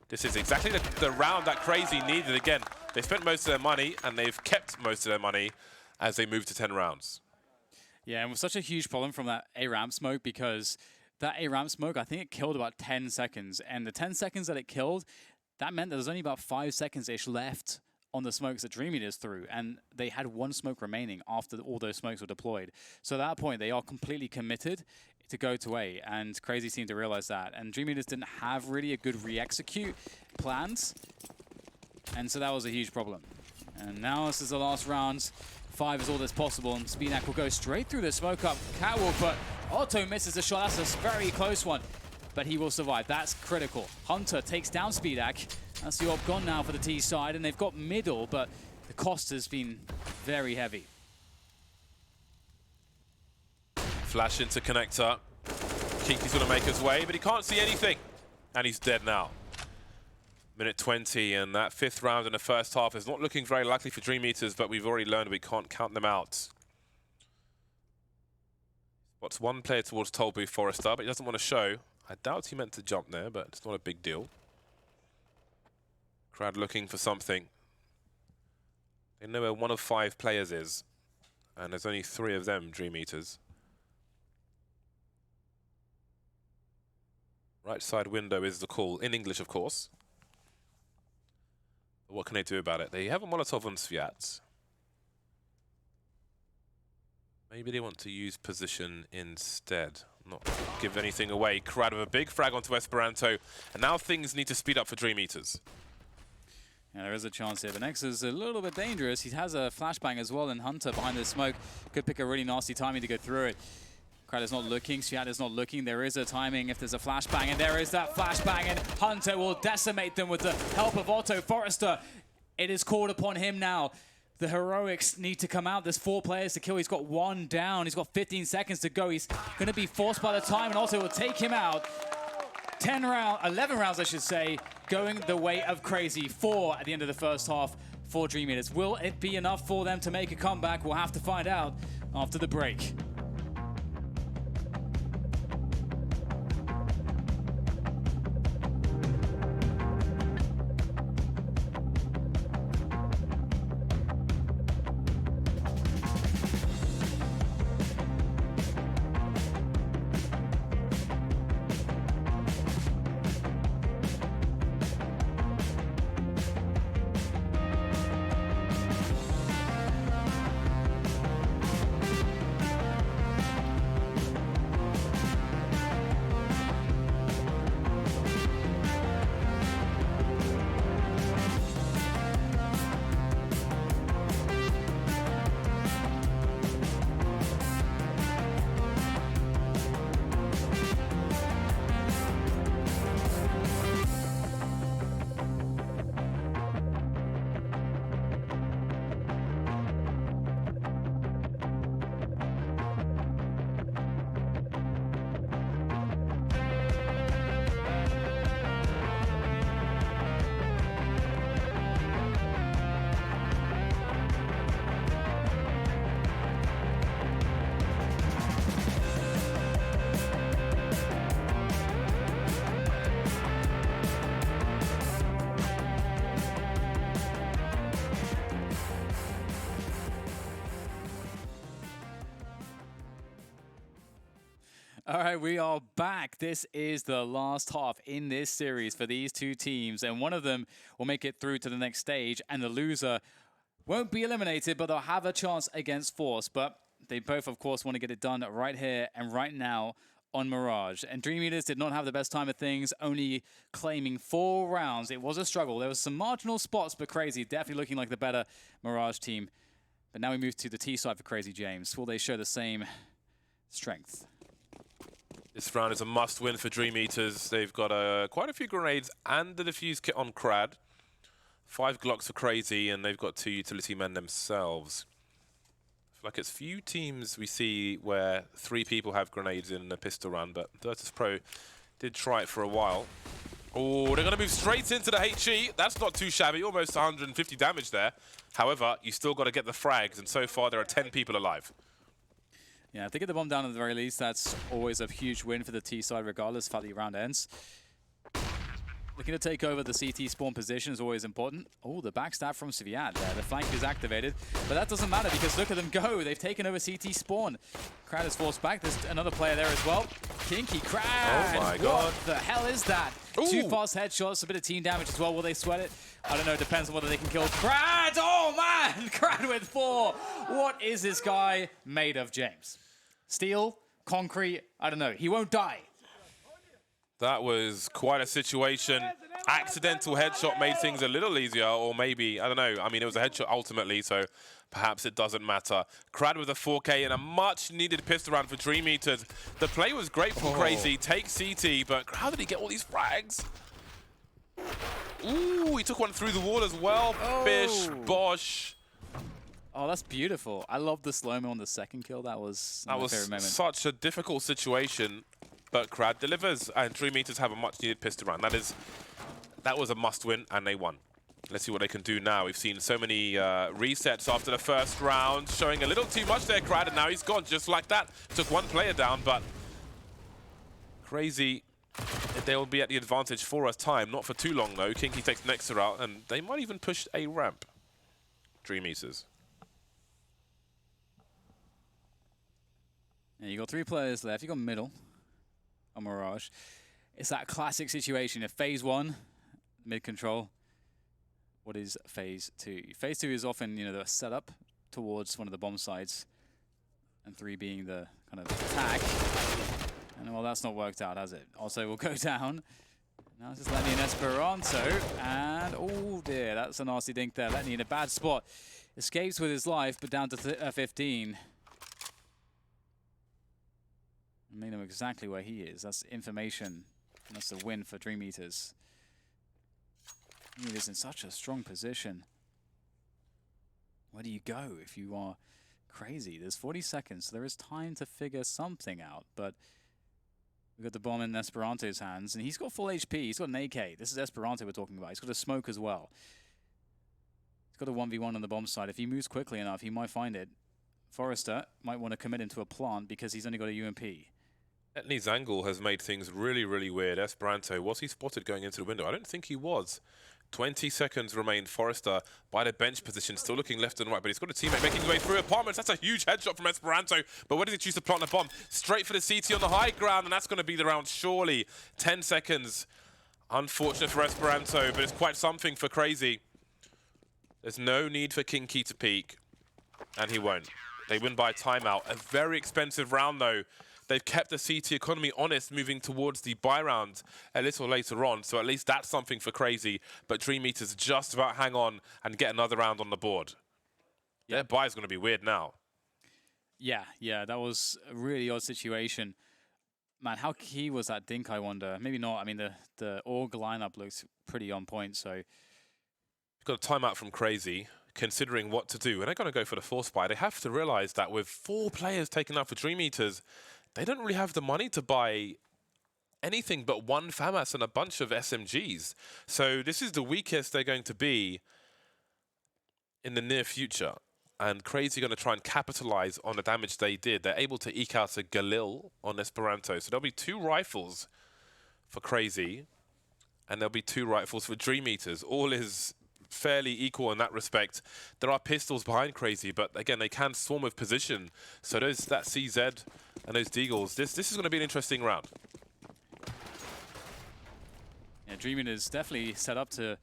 This is exactly the round that Crazy needed. Again, they spent most of their money, and they've kept most of their money as they move to 10 rounds. Yeah, and it was such a huge problem from that A-ramp smoke, because that A-ramp smoke, I think it killed about 10 seconds. And the 10 seconds that it killed, that meant that there's only about 5 seconds-ish left on the smokes that DreamEaters threw. And they had 1 smoke remaining after all those smokes were deployed. So at that point, they are completely committed to go to A. And Crazy seemed to realize that. And DreamEaters didn't have really a good re-execute plans. And so that was a huge problem. And now this is the last round. 5 is all that's possible, and Speedak will go straight through the smoke up catwalk, but Otto misses the shot. That's a very close one. but he will survive. That's critical. Hunter takes down Speedak. That's the orb gone now for the T side, and they've got middle, but the cost has been very heavy. Flash into connector. Kiki's going to make his way, but he can't see anything. And he's dead now. Minute 20, and that 5th round in the first half is not looking very likely for DreamEaters, but we've already learned we can't count them out. What's one player towards Tollbooth Forrester, but he doesn't want to show. I doubt he meant to jump there, but it's not a big deal. Crowd looking for something. They know where one of 5 players is, and there's only 3 of them, DreamEaters. Right side window is the call, in English, of course. But what can they do about it? They have a Molotov on Sviat. Maybe they want to use position instead, not give anything away. Crowd with a big frag onto Esperanto, and now things need to speed up for DreamEaters. Yeah, there is a chance here, but Nex is a little bit dangerous. He has a flashbang as well, and Hunter behind the smoke could pick a really nasty timing to go through it. Crowd is not looking, Sviat is not looking. There is a timing if there's a flashbang, and there is that flashbang, and Hunter will decimate them with the help of Otto. Forrester, it is called upon him now. The heroics need to come out. There's 4 players to kill. He's got 1 down. He's got 15 seconds to go. He's going to be forced by the time, and Otto will take him out. 11 rounds, I should say, going the way of Crazy. 4 at the end of the first half for DreamEaters. Will it be enough for them to make a comeback? We'll have to find out after the break. All right, we are back. This is the last half in this series for these 2 teams, and one of them will make it through to the next stage, and the loser won't be eliminated, but they'll have a chance against Force. But they both, of course, want to get it done right here and right now on Mirage. And DreamEaters did not have the best time of things, only claiming 4 rounds. It was a struggle. There was some marginal spots, but Crazy definitely looking like the better Mirage team. But now we move to the T side for Crazy James. Will they show the same strength? This round is a must-win for DreamEaters. They've got quite a few grenades and the defuse kit on Crad. 5 Glocks for Crazy, and they've got 2 utility men themselves. I feel like it's few teams we see where 3 people have grenades in a pistol round, but Virtus Pro did try it for a while. Oh, they're going to move straight into the HE. That's not too shabby, almost 150 damage there. However, you still got to get the frags, and so far there are 10 people alive. Yeah, if they get the bomb down at the very least, that's always a huge win for the T side, regardless of how the round ends. Looking to take over the CT spawn position is always important. Oh, the backstab from Sviat there. The flank is activated, but that doesn't matter because look at them go. They've taken over CT spawn. Crad is forced back. There's another player there as well. Kinky Crad. Oh my God. What the hell is that? Ooh. 2 fast headshots, a bit of team damage as well. Will they sweat it? I don't know. It depends on whether they can kill Crad. Oh man, Crad with 4. What is this guy made of, James? Steel? Concrete? I don't know. He won't die. That was quite a situation. Accidental headshot made things a little easier, or maybe, I don't know. I mean, it was a headshot ultimately, so perhaps it doesn't matter. Crad with a 4K and a much-needed pistol round for DreamEaters. The play was great from Crazy. Take CT, but how did he get all these frags? Ooh, he took one through the wall as well. Bish, Bosch. Oh, that's beautiful. I love the slow-mo on the second kill. That was my favorite moment. Such a difficult situation, but Crad delivers, and DreamEaters have a much-needed pistol round. That was a must-win, and they won. Let's see what they can do now. We've seen so many resets after the first round, showing a little too much there, Crad, and now he's gone just like that. Took one player down, but Crazy, they'll be at the advantage for a time. Not for too long, though. Kinky takes Nexer out, and they might even push a ramp. DreamEaters. Yeah, you got 3 players left. You got middle on Mirage. It's that classic situation. If phase 1, mid control, what is phase 2? Phase 2 is often, you know, the setup towards one of the bomb sites, and 3 being the kind of attack. And well, that's not worked out, has it? Also, we'll go down. Now it's just Lenny and Esperanto, and oh dear, that's a nasty dink there. Lenny in a bad spot. Escapes with his life, but down to 15. I made him exactly where he is. That's information. And that's a win for DreamEaters. DreamEaters in such a strong position. Where do you go if you are Crazy? There's 40 seconds, so there is time to figure something out. But we've got the bomb in Esperanto's hands, and he's got full HP. He's got an AK. This is Esperanto we're talking about. He's got a smoke as well. He's got a 1v1 on the bomb side. If he moves quickly enough, he might find it. Forrester might want to commit into a plant because he's only got a UMP. Etney's angle has made things really, really weird. Esperanto, was he spotted going into the window? I don't think he was. 20 seconds remain. Forrester by the bench position, still looking left and right, but he's got a teammate making his way through apartments. That's a huge headshot from Esperanto, but where does he choose to plant the bomb? Straight for the CT on the high ground, and that's going to be the round, surely. 10 seconds. Unfortunate for Esperanto, but it's quite something for Crazy. There's no need for Kinky to peek, and he won't. They win by timeout. A very expensive round, though. They've kept the CT economy honest, moving towards the buy round a little later on. So at least that's something for Crazy. But DreamEaters just about hang on and get another round on the board. Yeah. Their buy is going to be weird now. Yeah, that was a really odd situation. Man, how key was that dink, I wonder? Maybe not. I mean, the org lineup looks pretty on point, so... We've got a timeout from Crazy, considering what to do. And they're going to go for the force buy. They have to realize that with 4 players taken out for DreamEaters, they don't really have the money to buy anything but 1 FAMAS and a bunch of SMGs. So this is the weakest they're going to be in the near future. And Crazy going to try and capitalize on the damage they did. They're able to eke out a Galil on Esperanto. So there'll be 2 rifles for Crazy, and there'll be 2 rifles for DreamEaters. All is fairly equal in that respect. There are pistols behind Crazy, but again, they can swarm with position. So that CZ and those Deagles, this is going to be an interesting round. Yeah, DreamEaters definitely set up to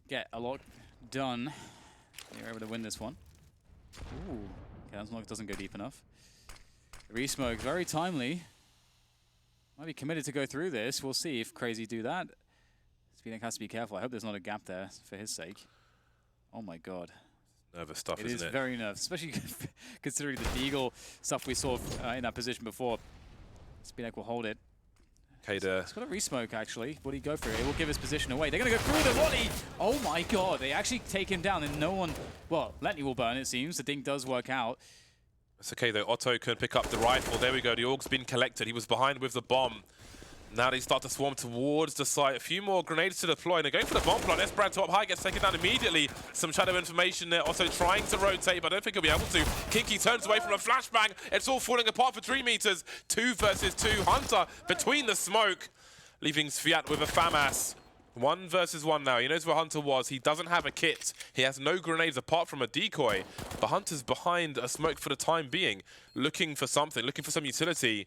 get a lot done. They're able to win this one. Ooh, okay, that doesn't go deep enough. The re-smoke, very timely. Might be committed to go through this. We'll see if Crazy do that. Speedink has to be careful. I hope there's not a gap there for his sake. Oh my god. Nervous stuff, isn't it? It is very nervous, especially considering the Deagle stuff we saw in that position before. Speedink will hold it. Kader. He's got a re-smoke, actually. Would he go for it? It will give his position away. They're going to go through the volley. Oh my god. They actually take him down and no one... Well, Letney will burn, it seems. The dink does work out. It's okay, though. Otto can pick up the rifle. There we go. The AUG's been collected. He was behind with the bomb. Now they start to swarm towards the site. A few more grenades to deploy, and they're going for the bomb plant. Esperanto up high, gets taken down immediately. Some shadow information there. Also trying to rotate, but I don't think he'll be able to. Kinky turns away from a flashbang. It's all falling apart for DreamEaters. 2 versus 2. Hunter between the smoke, leaving Sviat with a FAMAS. 1 versus 1 now. He knows where Hunter was. He doesn't have a kit. He has no grenades apart from a decoy. But Hunter's behind a smoke for the time being, looking for something, looking for some utility.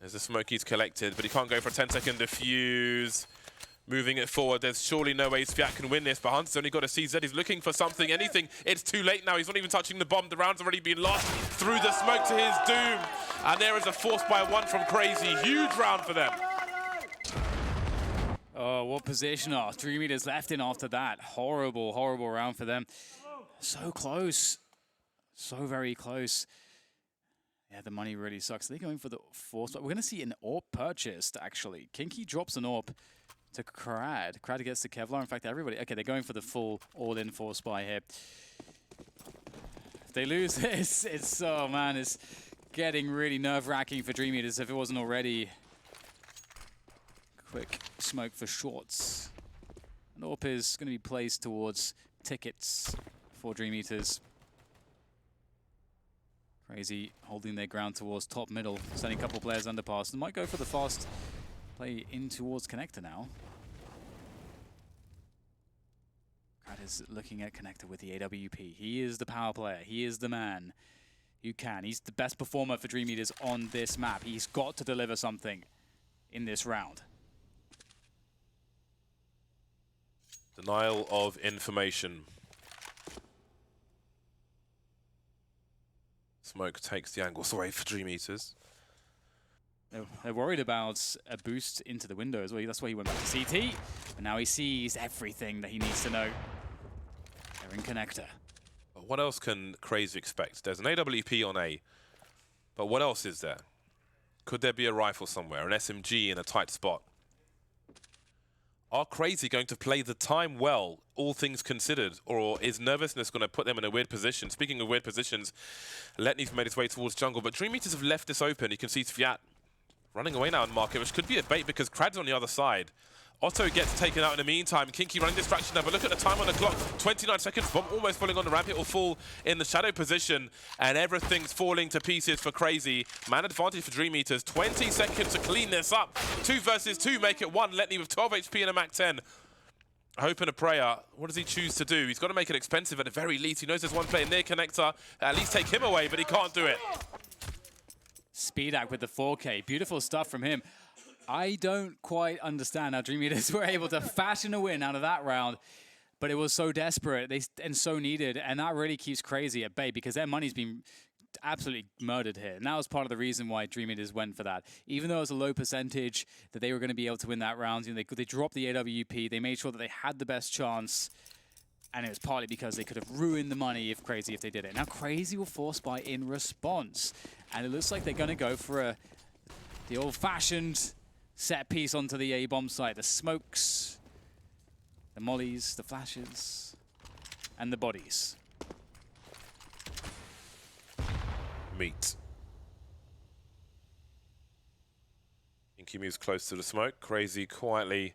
There's a smoke he's collected, but he can't go for a 10-second defuse. Moving it forward, there's surely no way Sviat can win this, but Hunter's only got a CZ. He's looking for something, anything. It's too late now. He's not even touching the bomb. The round's already been lost through the smoke to his doom. And there is a force by 1 from Crazy. Huge round for them. Oh, what position are DreamEaters left in after that? Horrible, horrible round for them. So close. So very close. Yeah, the money really sucks. They're going for the force. We're going to see an AWP purchased, actually. Kinky drops an AWP to Crad. Crad gets the Kevlar. In fact, everybody... Okay, they're going for the full all-in force buy here. If they lose this, it's... Oh, man, it's getting really nerve-wracking for DreamEaters if it wasn't already. Quick smoke for shorts. An AWP is going to be placed towards tickets for DreamEaters. Crazy holding their ground towards top middle, sending a couple players underpass. They might go for the fast play in towards Connector now. Crad is looking at Connector with the AWP. He is the power player. He is the man who can. He's the best performer for DreamEaters on this map. He's got to deliver something in this round. Denial of information. Smoke takes the angles away for DreamEaters. They're worried about a boost into the window as well. That's why he went back to CT. But now he sees everything that he needs to know. They're in Connector. What else can Crazy expect? There's an AWP on A. But what else is there? Could there be a rifle somewhere? An SMG in a tight spot? Are Crazy going to play the time well, all things considered? Or is nervousness going to put them in a weird position? Speaking of weird positions, Letney's made his way towards jungle, but DreamEaters have left this open. You can see Sviat running away now in market, which could be a bait because Crad's on the other side. Otto gets taken out in the meantime. Kinky running distraction now, but look at the time on the clock. 29 seconds, Bomb almost falling on the ramp. It will fall in the shadow position, and everything's falling to pieces for Crazy. Man advantage for DreamEaters. 20 seconds to clean this up. 2 versus 2, make it 1. Letney with 12 HP and a Mac 10. Hope and a prayer. What does he choose to do? He's got to make it expensive at the very least. He knows there's one player near Connector. At least take him away, but he can't do it. Speedak with the 4K. Beautiful stuff from him. I don't quite understand how DreamEaters were able to fashion a win out of that round, but it was so desperate and so needed, and that really keeps Crazy at bay because their money's been absolutely murdered here. And that was part of the reason why DreamEaters went for that. Even though it was a low percentage that they were going to be able to win that round, you know, they dropped the AWP, they made sure that they had the best chance, and it was partly because they could have ruined the money if they did it. Now Crazy will force buy in response, and it looks like they're going to go for the old-fashioned set piece onto the A-bomb site. The smokes, the mollies, the flashes, and the bodies. Meat. Kinky moves close to the smoke. Crazy quietly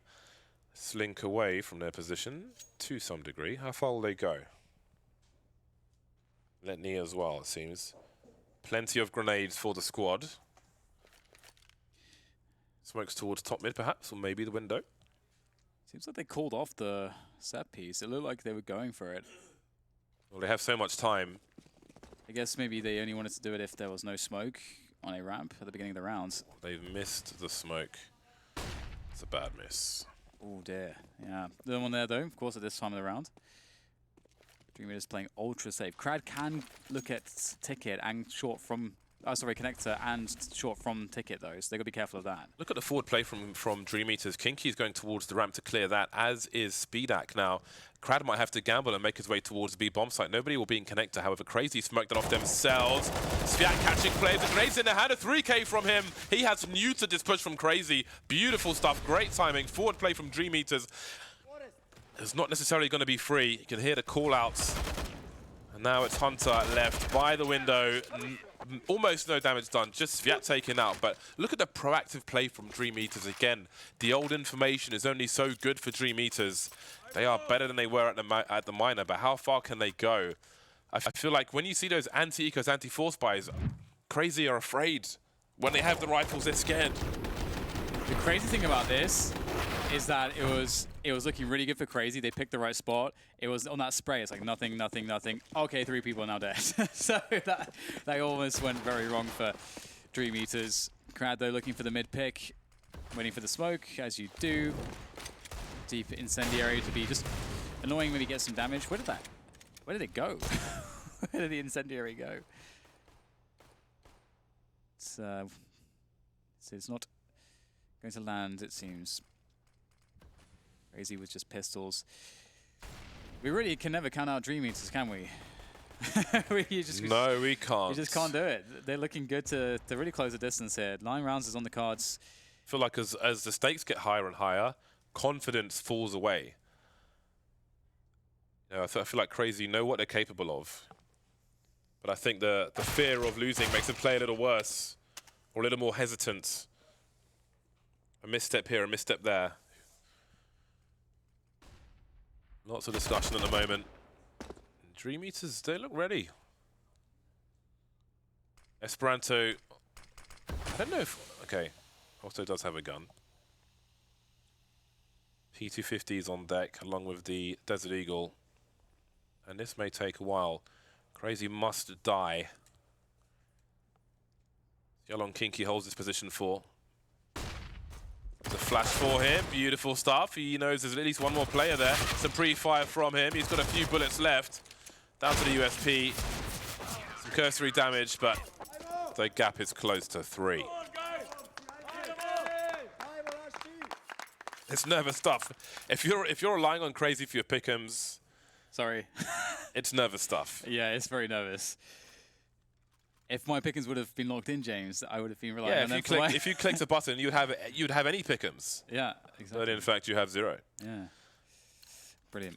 slink away from their position to some degree. How far will they go? Letney as well, it seems. Plenty of grenades for the squad. Smokes towards top mid, perhaps, or maybe the window. Seems like they called off the set piece. It looked like they were going for it. Well, they have so much time. I guess maybe they only wanted to do it if there was no smoke on a ramp at the beginning of the rounds. They've missed the smoke. It's a bad miss. Oh dear, yeah. The one there though, of course, at this time of the round. DreamEaters playing ultra safe. Crad can look at Ticket and short from... Oh, sorry, Connector and short from Ticket, though, so they've got to be careful of that. Look at the forward play from DreamEaters. Kinky is going towards the ramp to clear that, as is Speedak. Now, Crad might have to gamble and make his way towards the B-bomb site. Nobody will be in Connector, however. Crazy smoked it off themselves. Sviat catching players. The grenades in the hand. A 3K from him. He has neutered this push from Crazy. Beautiful stuff. Great timing. Forward play from DreamEaters. It's not necessarily going to be free. You can hear the call-outs. And now it's Hunter left by the window. Almost no damage done, just Sviat taken out. But look at the proactive play from DreamEaters again. The old information is only so good for DreamEaters. They are better than they were at the minor, but how far can they go? I feel like when you see those anti-ecos, anti-force buys, Crazy are afraid. When they have the rifles, they're scared. The crazy thing about this is that it was looking really good for Crazy. They picked the right spot. It was on that spray. It's like nothing, nothing, nothing. Okay, 3 people are now dead. So that almost went very wrong for DreamEaters. Crad though looking for the mid pick, waiting for the smoke as you do. Deep incendiary to be just annoying when he gets some damage. Where did it go? Where did the incendiary go? It's not going to land, it seems. Crazy with just pistols. We really can never count out DreamEaters, can we? No, we can't. You just can't do it. They're looking good to really close the distance here. 9 rounds is on the cards. I feel like as the stakes get higher and higher, confidence falls away. You know, I feel like Crazy know what they're capable of. But I think the fear of losing makes them play a little worse or a little more hesitant. A misstep here, a misstep there. Lots of discussion at the moment. DreamEaters, they look ready. Esperanto, I don't know if, okay, also does have a gun. P250 is on deck along with the Desert Eagle. And this may take a while. Crazy must die. See how long Kinky holds this position for. The flash for him, beautiful stuff. He knows there's at least one more player there. Some pre-fire from him. He's got a few bullets left. Down to the USP. Some cursory damage, but the gap is close to 3. It's nervous stuff. If you're relying on Crazy for your pick'ems, sorry, it's nervous stuff. Yeah, it's very nervous. If my pickings would have been locked in, James, I would have been relying on them. If you clicked a button, you'd have any pick'ems. Yeah, exactly. But in fact, you have 0. Yeah. Brilliant.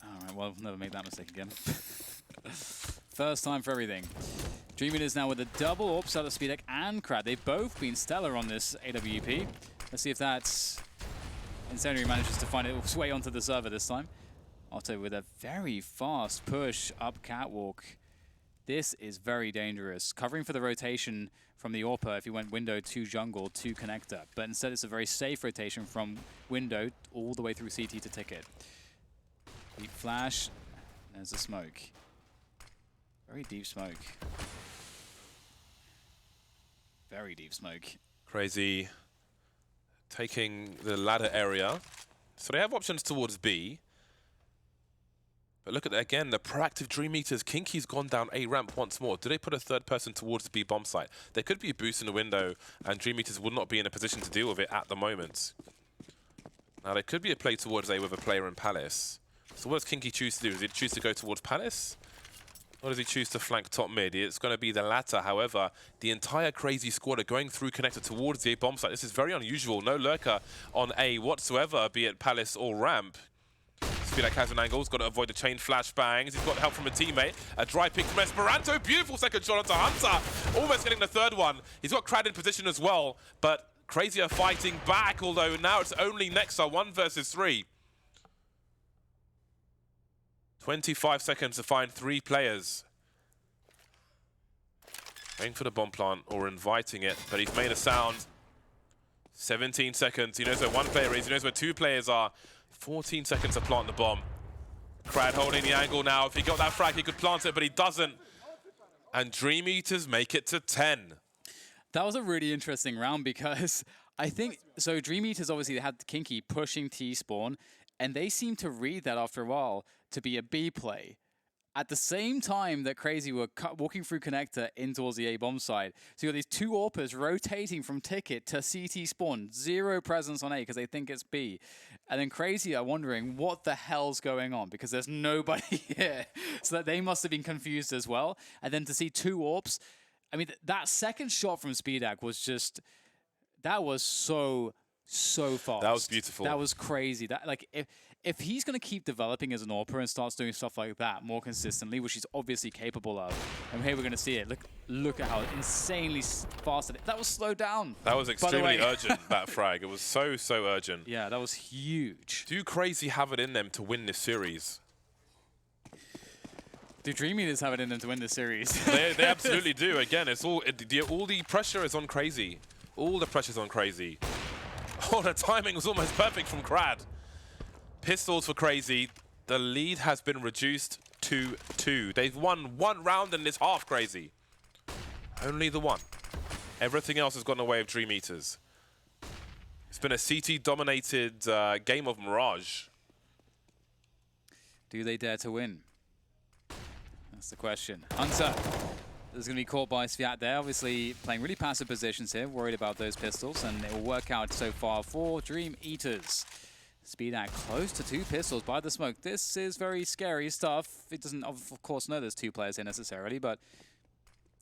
All right, well, never make that mistake again. First time for everything. DreamEaters now with a double AWP out of SpeedEck and Crad. They've both been stellar on this AWP. Let's see if that's Incendiary manages to find its way onto the server this time. Otto with a very fast push up catwalk. This is very dangerous. Covering for the rotation from the AWPer if he went window to jungle to connector. But instead it's a very safe rotation from window all the way through CT to ticket. Deep flash. There's a smoke. Very deep smoke. Very deep smoke. Crazy taking the ladder area. So they have options towards B. But look at that again, the proactive DreamEaters. Kinky's gone down A ramp once more. Do they put a third person towards the B bomb site? There could be a boost in the window, and DreamEaters would not be in a position to deal with it at the moment. Now, there could be a play towards A with a player in Palace. So what does Kinky choose to do? Does he choose to go towards Palace? Or does he choose to flank top mid? It's going to be the latter. However, the entire Crazy squad are going through connector towards the A bomb site. This is very unusual. No lurker on A whatsoever, be it Palace or ramp. SpeedEck has an angle, he's got to avoid the chain flashbangs. He's got help from a teammate. A dry pick from Esperanto. Beautiful second shot onto Hunter. Almost getting the third one. He's got Crad in position as well, but Crazy are fighting back, although now it's only Nexa, 1 versus 3. 25 seconds to find 3 players. Waiting for the bomb plant or inviting it, but he's made a sound. 17 seconds. He knows where 1 player is. He knows where 2 players are. 14 seconds to plant the bomb. Crad holding the angle now. If he got that frag, he could plant it, but he doesn't. And DreamEaters make it to 10. That was a really interesting round because I think, so DreamEaters obviously had Kinky pushing T-spawn, and they seemed to read that after a while to be a B play. At the same time that Crazy were walking through connector in towards the A bomb side. So you got these 2 AWPers rotating from ticket to CT spawn. 0 presence on A because they think it's B. And then Crazy are wondering what the hell's going on because there's nobody here. So that they must have been confused as well. And then to see 2 AWPs, I mean, that second shot from SpeedEck was just, that was so fast. That was beautiful. That was crazy. That, like, if he's going to keep developing as an AWPer and starts doing stuff like that more consistently, which he's obviously capable of, and here we're going to see it. Look at how insanely fast it is. That was slowed down. That was extremely urgent, that frag. It was so urgent. Yeah, that was huge. Do Crazy have it in them to win this series? Do DreamEaters have it in them to win this series? They absolutely do. Again, it's all the pressure is on Crazy. All the pressure's on Crazy. Oh, the timing was almost perfect from Crad. Pistols for Crazy. The lead has been reduced to 2. They've won 1 round in this half, Crazy. Only the 1. Everything else has gone away of DreamEaters. It's been a CT-dominated game of Mirage. Do they dare to win? That's the question. Hunter is going to be caught by Sviat there. Obviously playing really passive positions here, worried about those pistols, and it will work out so far for DreamEaters. Speedak close to 2 pistols by the smoke. This is very scary stuff. It doesn't, of course, know there's 2 players here necessarily, but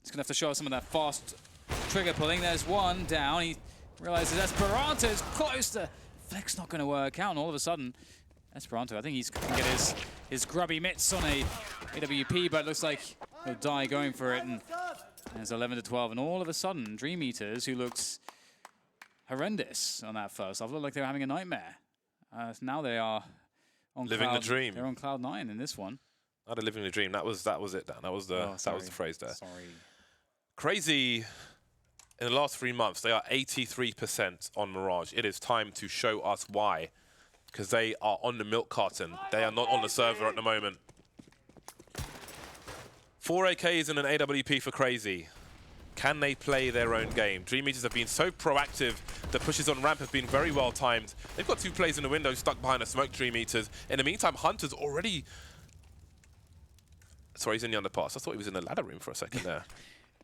it's going to have to show us some of that fast trigger pulling. There's one down. He realizes Esperanto is close to... Flick's not going to work out, and all of a sudden, Esperanto, I think he's going to get his grubby mitts on a AWP, but it looks like he'll die going for it, and there's 11 to 12, and all of a sudden, DreamEaters, who looks horrendous on that first off, look like they were having a nightmare. Now they are on living the dream. They're on cloud 9 in this one. Not a living the dream. That was it, Dan. That was the phrase there. Sorry. Crazy. In the last 3 months, they are 83% on Mirage. It is time to show us why, because they are on the milk carton. They are not on the server at the moment. 4 AKs and an AWP for Crazy. Can they play their own game? DreamEaters have been so proactive. The pushes on ramp have been very well timed. They've got 2 players in the window stuck behind a smoke, DreamEaters. In the meantime, Hunter's already... Sorry, he's in the underpass. I thought he was in the ladder room for a second there.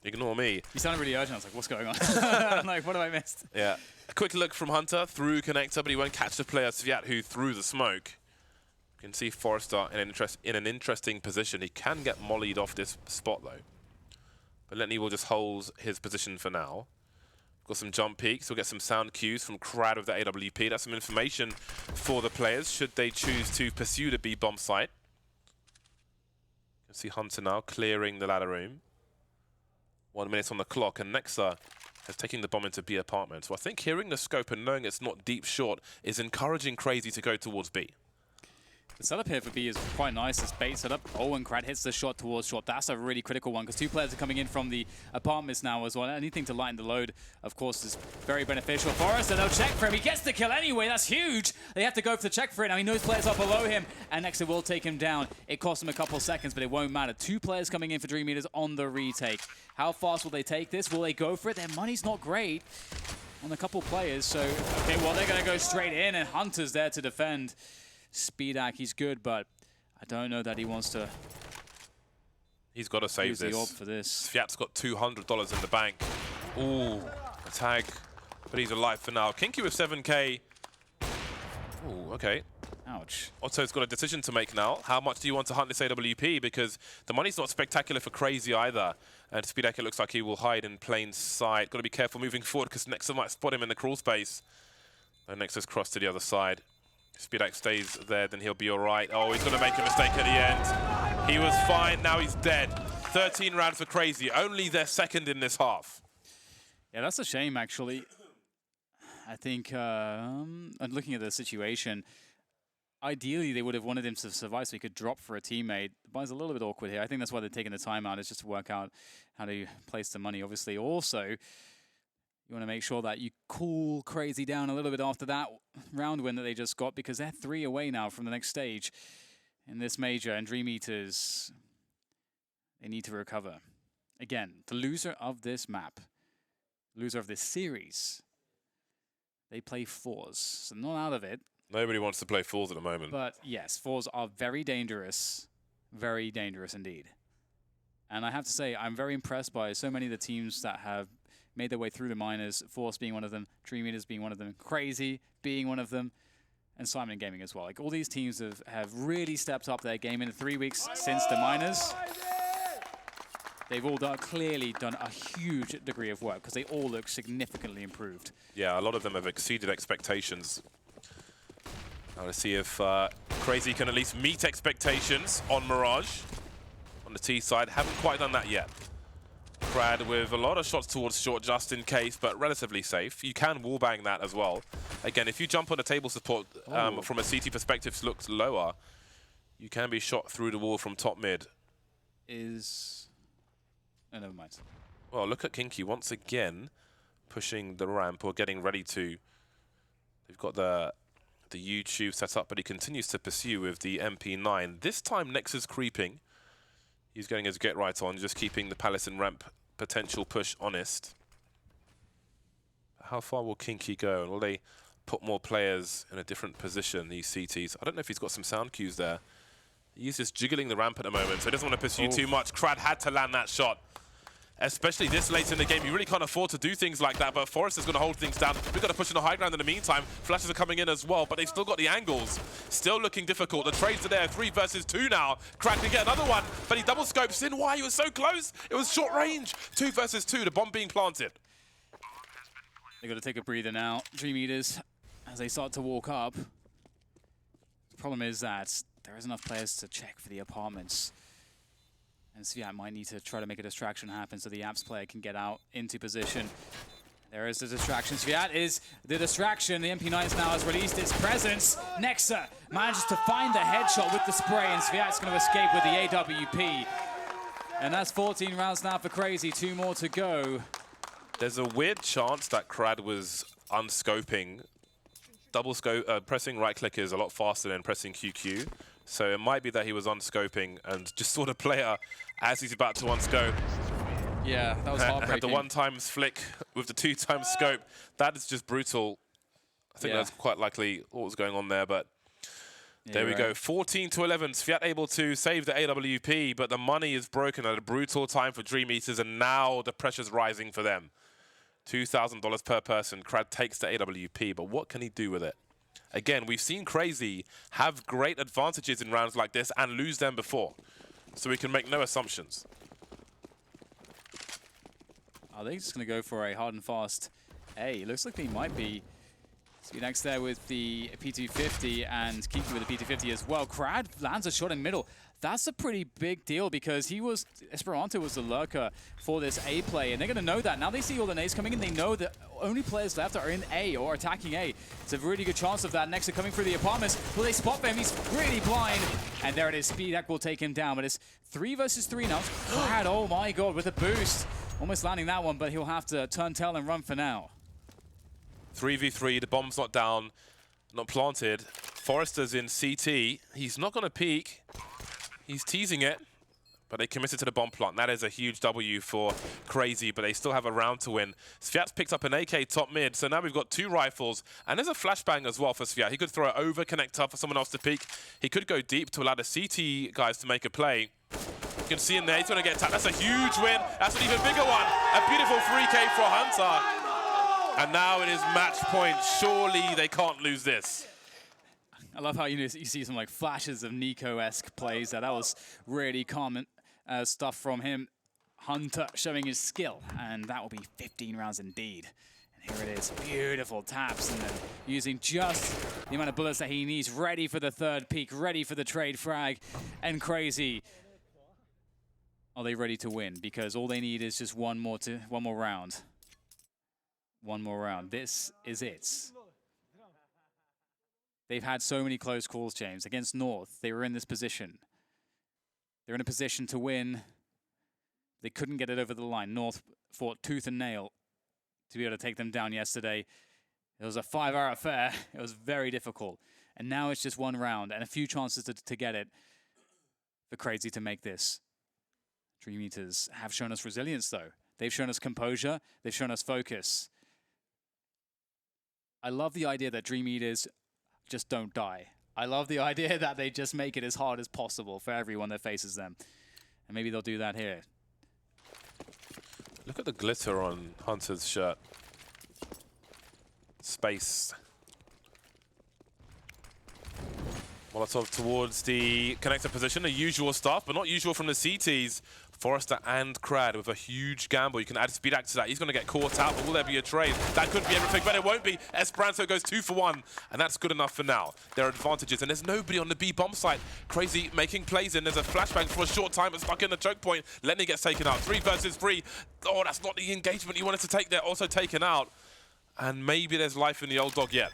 Ignore me. You sounded really urgent. I was like, what's going on? I'm like, what have I missed? Yeah. A quick look from Hunter through connector, but he won't catch the player Sviat who threw the smoke. You can see Forrester in an interesting position. He can get mollied off this spot, though. But Letney will just hold his position for now. Got some jump peaks. We'll get some sound cues from Crad with the AWP. That's some information for the players, should they choose to pursue the B-bomb site. You can see Hunter now clearing the ladder room. 1 minute on the clock, and Nexa is taking the bomb into B apartment. So I think hearing the scope and knowing it's not deep short is encouraging Crazy to go towards B. The setup here for B is quite nice. This bait setup. Oh, and Crad hits the shot towards short. That's a really critical one because 2 players are coming in from the apartments now as well. Anything to lighten the load, of course, is very beneficial. Forrester, they'll check for him. He gets the kill anyway. That's huge. They have to go for the check for it. Now he knows players are below him, and Nexa will take him down. It costs him a couple seconds, but it won't matter. 2 players coming in for DreamEaters on the retake. How fast will they take this? Will they go for it? Their money's not great on a couple players. So, okay, well, they're going to go straight in, and Hunter's there to defend. Speedak, he's good, but I don't know that he wants to. He's got to save use this. The orb for this. Sviat's got $200 in the bank. Ooh, a tag, but he's alive for now. Kinky with 7K. Ooh, okay. Ouch. Otto's got a decision to make now. How much do you want to hunt this AWP? Because the money's not spectacular for Crazy either. And Speedak, it looks like he will hide in plain sight. Got to be careful moving forward because Nexa might spot him in the crawl space. And Nexa's crossed to the other side. Speedak stays there, then he'll be all right. Oh, he's going to make a mistake at the end. He was fine, now he's dead. 13 rounds for Crazy, only their second in this half. Yeah, that's a shame, actually. I think, looking at the situation, ideally they would have wanted him to survive so he could drop for a teammate. But it's a little bit awkward here. I think that's why they're taking the time out, is just to work out how to place the money. Obviously, also, you want to make sure that you cool Crazy down a little bit after that round win that they just got, because they're 3 away now from the next stage in this major, and DreamEaters, they need to recover. Again, the loser of this map, loser of this series, they play 4s, so not out of it. Nobody wants to play 4s at the moment. But yes, 4s are very dangerous indeed. And I have to say, I'm very impressed by so many of the teams that have made their way through the minors, Force being one of them, DreamEaters being one of them, Crazy being one of them, and Simon Gaming as well. Like, all these teams have really stepped up their game in the 3 weeks since the minors. They've all clearly done a huge degree of work because they all look significantly improved. Yeah, a lot of them have exceeded expectations. Now let's see if Crazy can at least meet expectations on Mirage. On the T side, haven't quite done that yet. Crad with a lot of shots towards short just in case, but relatively safe. You can wallbang that as well. Again, if you jump on a table support from a CT perspective looks lower, you can be shot through the wall from top mid. Oh, never mind. Well, look at Kinky once again pushing the ramp, or getting ready to. They've got the YouTube set up, but he continues to pursue with the MP9. This time Nexa's creeping. He's getting his get right on, just keeping the Palace and ramp potential push honest. How far will Kinky go? And will they put more players in a different position, these CTs? I don't know if he's got some sound cues there. He's just jiggling the ramp at the moment, so he doesn't want to pursue too much. Crad had to land that shot. especially this late in the game. You really can't afford to do things like that, but Forrester's going to hold things down. We've got to push in the high ground in the meantime. Flashes are coming in as well, but they've still got the angles. Still looking difficult. The trades are there. 3 versus 2 now. Crad can get another one, but he double scopes in. Why? He was so close. It was short range. 2 versus 2. The bomb being planted. They've got to take a breather now. DreamEaters, as they start to walk up. The problem is that there isn't enough players to check for the apartments. And Sviat might need to try to make a distraction happen so the Apps player can get out into position. There is the distraction. Sviat is the distraction. The MP9 now has released its presence. Nexa manages to find the headshot with the spray, and Sviat's going to escape with the AWP. And that's 14 rounds now for Crazy. 2 more to go. There's a weird chance that Crad was unscoping. Double scope, pressing right click is a lot faster than pressing QQ. So it might be that he was unscoping and just saw the player as he's about to unscope. Yeah, that was heartbreaking. Had the 1x flick with the 2x scope. That is just brutal. I think that's quite likely what was going on there, but there we go. 14 to 11. Sviat able to save the AWP, but the money is broken at a brutal time for DreamEaters, and now the pressure's rising for them. $2,000 per person. Crad takes the AWP, but what can he do with it? Again, we've seen Crazy have great advantages in rounds like this and lose them before. So we can make no assumptions. Are they just going to go for a hard and fast A? It looks like they might be. Next there with the P250 and Kiki with the P250 as well. Crad lands a shot in middle. That's a pretty big deal because Esperanto was the lurker for this A play, and they're going to know that. Now they see all the nades coming in, they know that only players left are in A or attacking A. It's a really good chance of that. Next, coming through the apartments. Will they spot him? He's really blind. And there it is. Speedak will take him down, but it's 3 versus 3 now. Crad, oh my god, with a boost. Almost landing that one, but he'll have to turn tail and run for now. 3v3, the bomb's not down, not planted. Forrester's in CT. He's not going to peek. He's teasing it, but they committed to the bomb plant. That is a huge W for Crazy, but they still have a round to win. Sviat's picked up an AK top mid, so now we've got 2 rifles, and there's a flashbang as well for Sviat. He could throw it over connector for someone else to peek. He could go deep to allow the CT guys to make a play. You can see in there, he's going to get tapped. That's a huge win. That's an even bigger one. A beautiful 3K for Hunter. And now it is match point. Surely they can't lose this. I love how you see some like flashes of Nico-esque plays. That was really common stuff from him. Hunter showing his skill, and that will be 15 rounds indeed. And here it is, beautiful taps, and then using just the amount of bullets that he needs, ready for the 3rd peak, ready for the trade frag, and Crazy. Are they ready to win? Because all they need is just one more round. One more round. This is it. They've had so many close calls, James. Against North, they were in this position. They're in a position to win. They couldn't get it over the line. North fought tooth and nail to be able to take them down yesterday. It was a 5-hour affair. It was very difficult. And now it's just one round and a few chances to get it for Crazy to make this. DreamEaters have shown us resilience, though. They've shown us composure. They've shown us focus. I love the idea that DreamEaters just don't die. I love the idea that they just make it as hard as possible for everyone that faces them. And maybe they'll do that here. Look at the glitter on Hunter's shirt. Space. Molotov towards the connector position. The usual stuff, but not usual from the CTs. Forrester and Crad with a huge gamble. You can add Speedak to that. He's going to get caught out, but will there be a trade? That could be everything, but it won't be. Esperanto goes 2 for 1, and that's good enough for now. There are advantages, and there's nobody on the B bomb site. Crazy making plays in. There's a flashbang for a short time, but stuck in the choke point. Lenny gets taken out. 3 versus 3. Oh, that's not the engagement you wanted to take there. Also taken out. And maybe there's life in the old dog yet.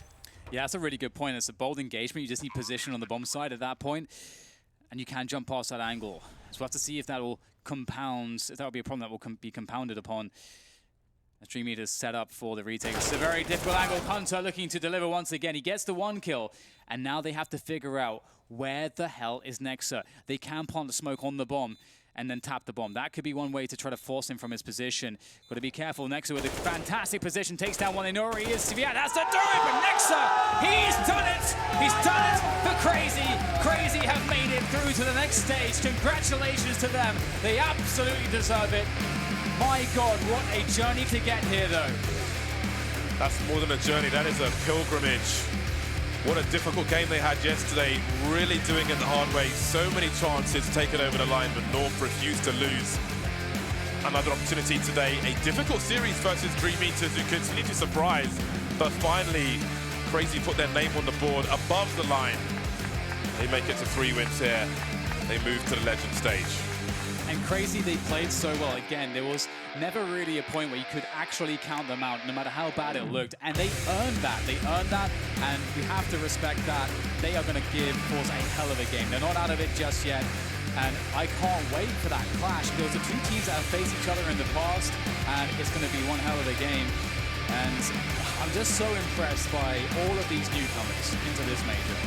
Yeah, that's a really good point. It's a bold engagement. You just need position on the bomb side at that point, and you can jump past that angle. So we'll have to see if that will compound, if that will be a problem that will be compounded upon as DreamEaters set up for the retake. It's a very difficult angle. Hunter looking to deliver once again. He gets the 1 kill, and now they have to figure out where the hell is Nexa. They can plant the smoke on the bomb and then tap the bomb. That could be one way to try to force him from his position. Got to be careful. Nexa with a fantastic position, takes down one. They know where he is. Sviat has to do it, but Nexa, he's done it! He's done it for Crazy. Crazy have made it through to the next stage. Congratulations to them. They absolutely deserve it. My God, what a journey to get here, though. That's more than a journey, that is a pilgrimage. What a difficult game they had yesterday, really doing it the hard way. So many chances to take it over the line, but North refused to lose. Another opportunity today, a difficult series versus DreamEaters, who continue to surprise, but finally, Crazy put their name on the board above the line. They make it to 3 wins here. They move to the Legend stage. And Crazy, they played so well. Again, there was never really a point where you could actually count them out, no matter how bad it looked. And they earned that. They earned that, and we have to respect that. They are going to give Force a hell of a game. They're not out of it just yet. And I can't wait for that clash. Those are two teams that have faced each other in the past, and it's going to be one hell of a game. And I'm just so impressed by all of these newcomers into this major.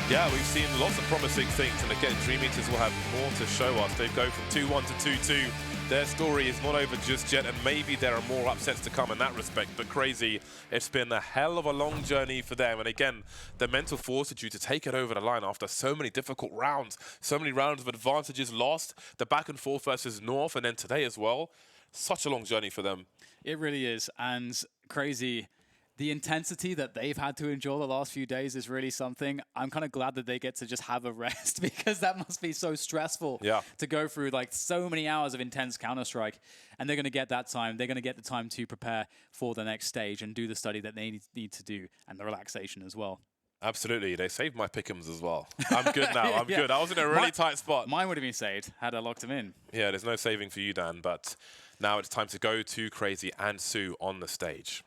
Yeah, we've seen lots of promising things, and again, DreamEaters will have more to show us. They go from 2-1 to 2-2. Their story is not over just yet, and maybe there are more upsets to come in that respect. But Crazy, it's been a hell of a long journey for them. And again, the mental fortitude to take it over the line after so many difficult rounds, so many rounds of advantages lost, the back and forth versus North, and then today as well. Such a long journey for them. It really is. And Crazy, the intensity that they've had to endure the last few days is really something. I'm kind of glad that they get to just have a rest, because that must be so stressful to go through like so many hours of intense Counter-Strike. And they're going to get that time. They're going to get the time to prepare for the next stage and do the study that they need to do, and the relaxation as well. Absolutely. They saved my pick'ems as well. I'm good now. I'm good. I was in a really tight spot. Mine would have been saved had I locked them in. Yeah, there's no saving for you, Dan, but now it's time to go to Crazy and Sue on the stage.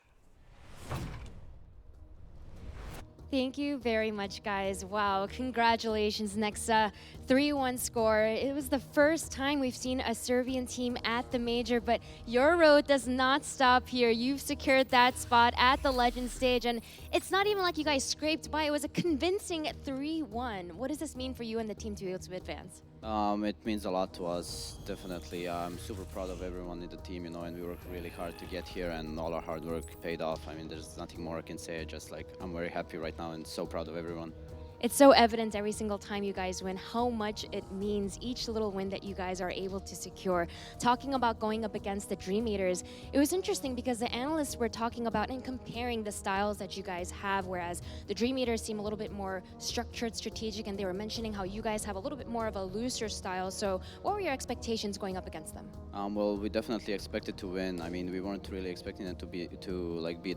Thank you very much, guys. Wow, congratulations. Next 3-1 score. It was the first time we've seen a Serbian team at the Major, but your road does not stop here. You've secured that spot at the Legend stage, and it's not even like you guys scraped by. It was a convincing 3-1. What does this mean for you and the team to be able to advance? It means a lot to us, definitely. I'm super proud of everyone in the team, you know, and we worked really hard to get here, and all our hard work paid off. I mean, there's nothing more I can say. Just like, I'm very happy right now and so proud of everyone. It's so evident every single time you guys win how much it means, each little win that you guys are able to secure. Talking about going up against the DreamEaters, it was interesting because the analysts were talking about and comparing the styles that you guys have, whereas the DreamEaters seem a little bit more structured, strategic, and they were mentioning how you guys have a little bit more of a looser style. So what were your expectations going up against them? Well, we definitely expected to win. I mean, we weren't really expecting it to be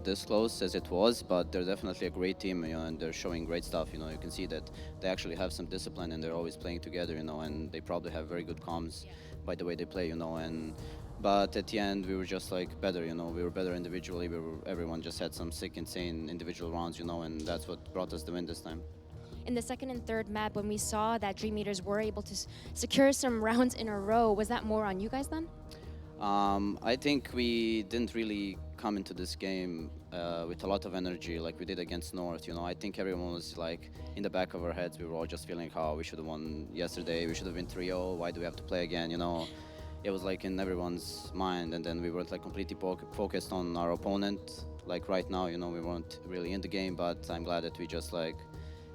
this close as it was, but they're definitely a great team, you know, and they're showing great stuff. You know, you can see that they actually have some discipline and they're always playing together, you know, and they probably have very good comms by the way they play, you know. But at the end, we were just like better, you know. We were better individually. Everyone just had some sick, insane individual rounds, you know, and that's what brought us the win this time. In the second and third map, when we saw that DreamEaters were able to secure some rounds in a row, was that more on you guys then? I think we didn't really come into this game with a lot of energy like we did against North, you know. I think everyone was like in the back of our heads. We were all just feeling, how we should have won yesterday. We should have been 3-0. Why do we have to play again, you know? It was like in everyone's mind, and then we were like completely focused on our opponent. Like right now, you know, we weren't really in the game, but I'm glad that we just like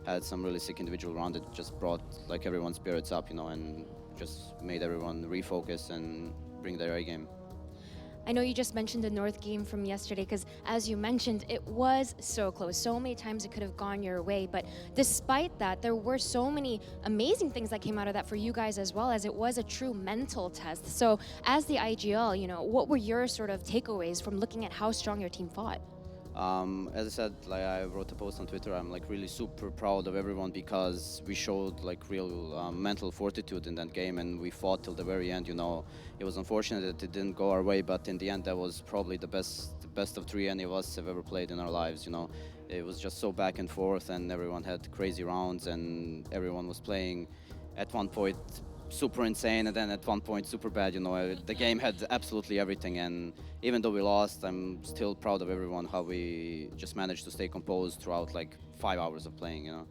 had some really sick individual round that just brought like everyone's spirits up, you know, and just made everyone refocus and bring their A game. I know you just mentioned the North game from yesterday, because as you mentioned, it was so close. So many times it could have gone your way, but despite that, there were so many amazing things that came out of that for you guys, as well as it was a true mental test. So as the IGL, you know, what were your sort of takeaways from looking at how strong your team fought? As I said, like I wrote a post on Twitter, I'm like really super proud of everyone because we showed like real mental fortitude in that game, and we fought till the very end, you know. It was unfortunate that it didn't go our way, but in the end that was probably the best of 3 any of us have ever played in our lives, you know. It was just so back and forth, and everyone had crazy rounds, and everyone was playing at one point super insane, and then at one point super bad, you know. The game had absolutely everything, and even though we lost, I'm still proud of everyone how we just managed to stay composed throughout like 5 hours of playing, you know.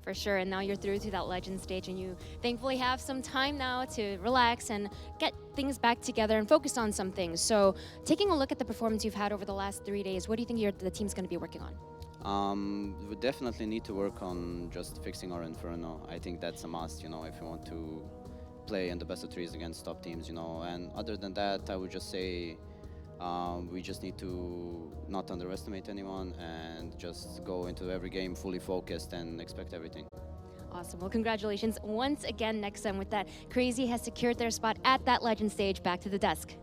For sure, and now you're through to that Legend stage, and you thankfully have some time now to relax and get things back together and focus on some things. So taking a look at the performance you've had over the last 3 days, what do you think the team's going to be working on? We definitely need to work on just fixing our Inferno. I think that's a must, you know, if we want to play in the best of threes against top teams, you know. And other than that, I would just say we just need to not underestimate anyone and just go into every game fully focused and expect everything. Awesome. Well, congratulations once again, next time with that. Crazy has secured their spot at that Legend stage. Back to the desk.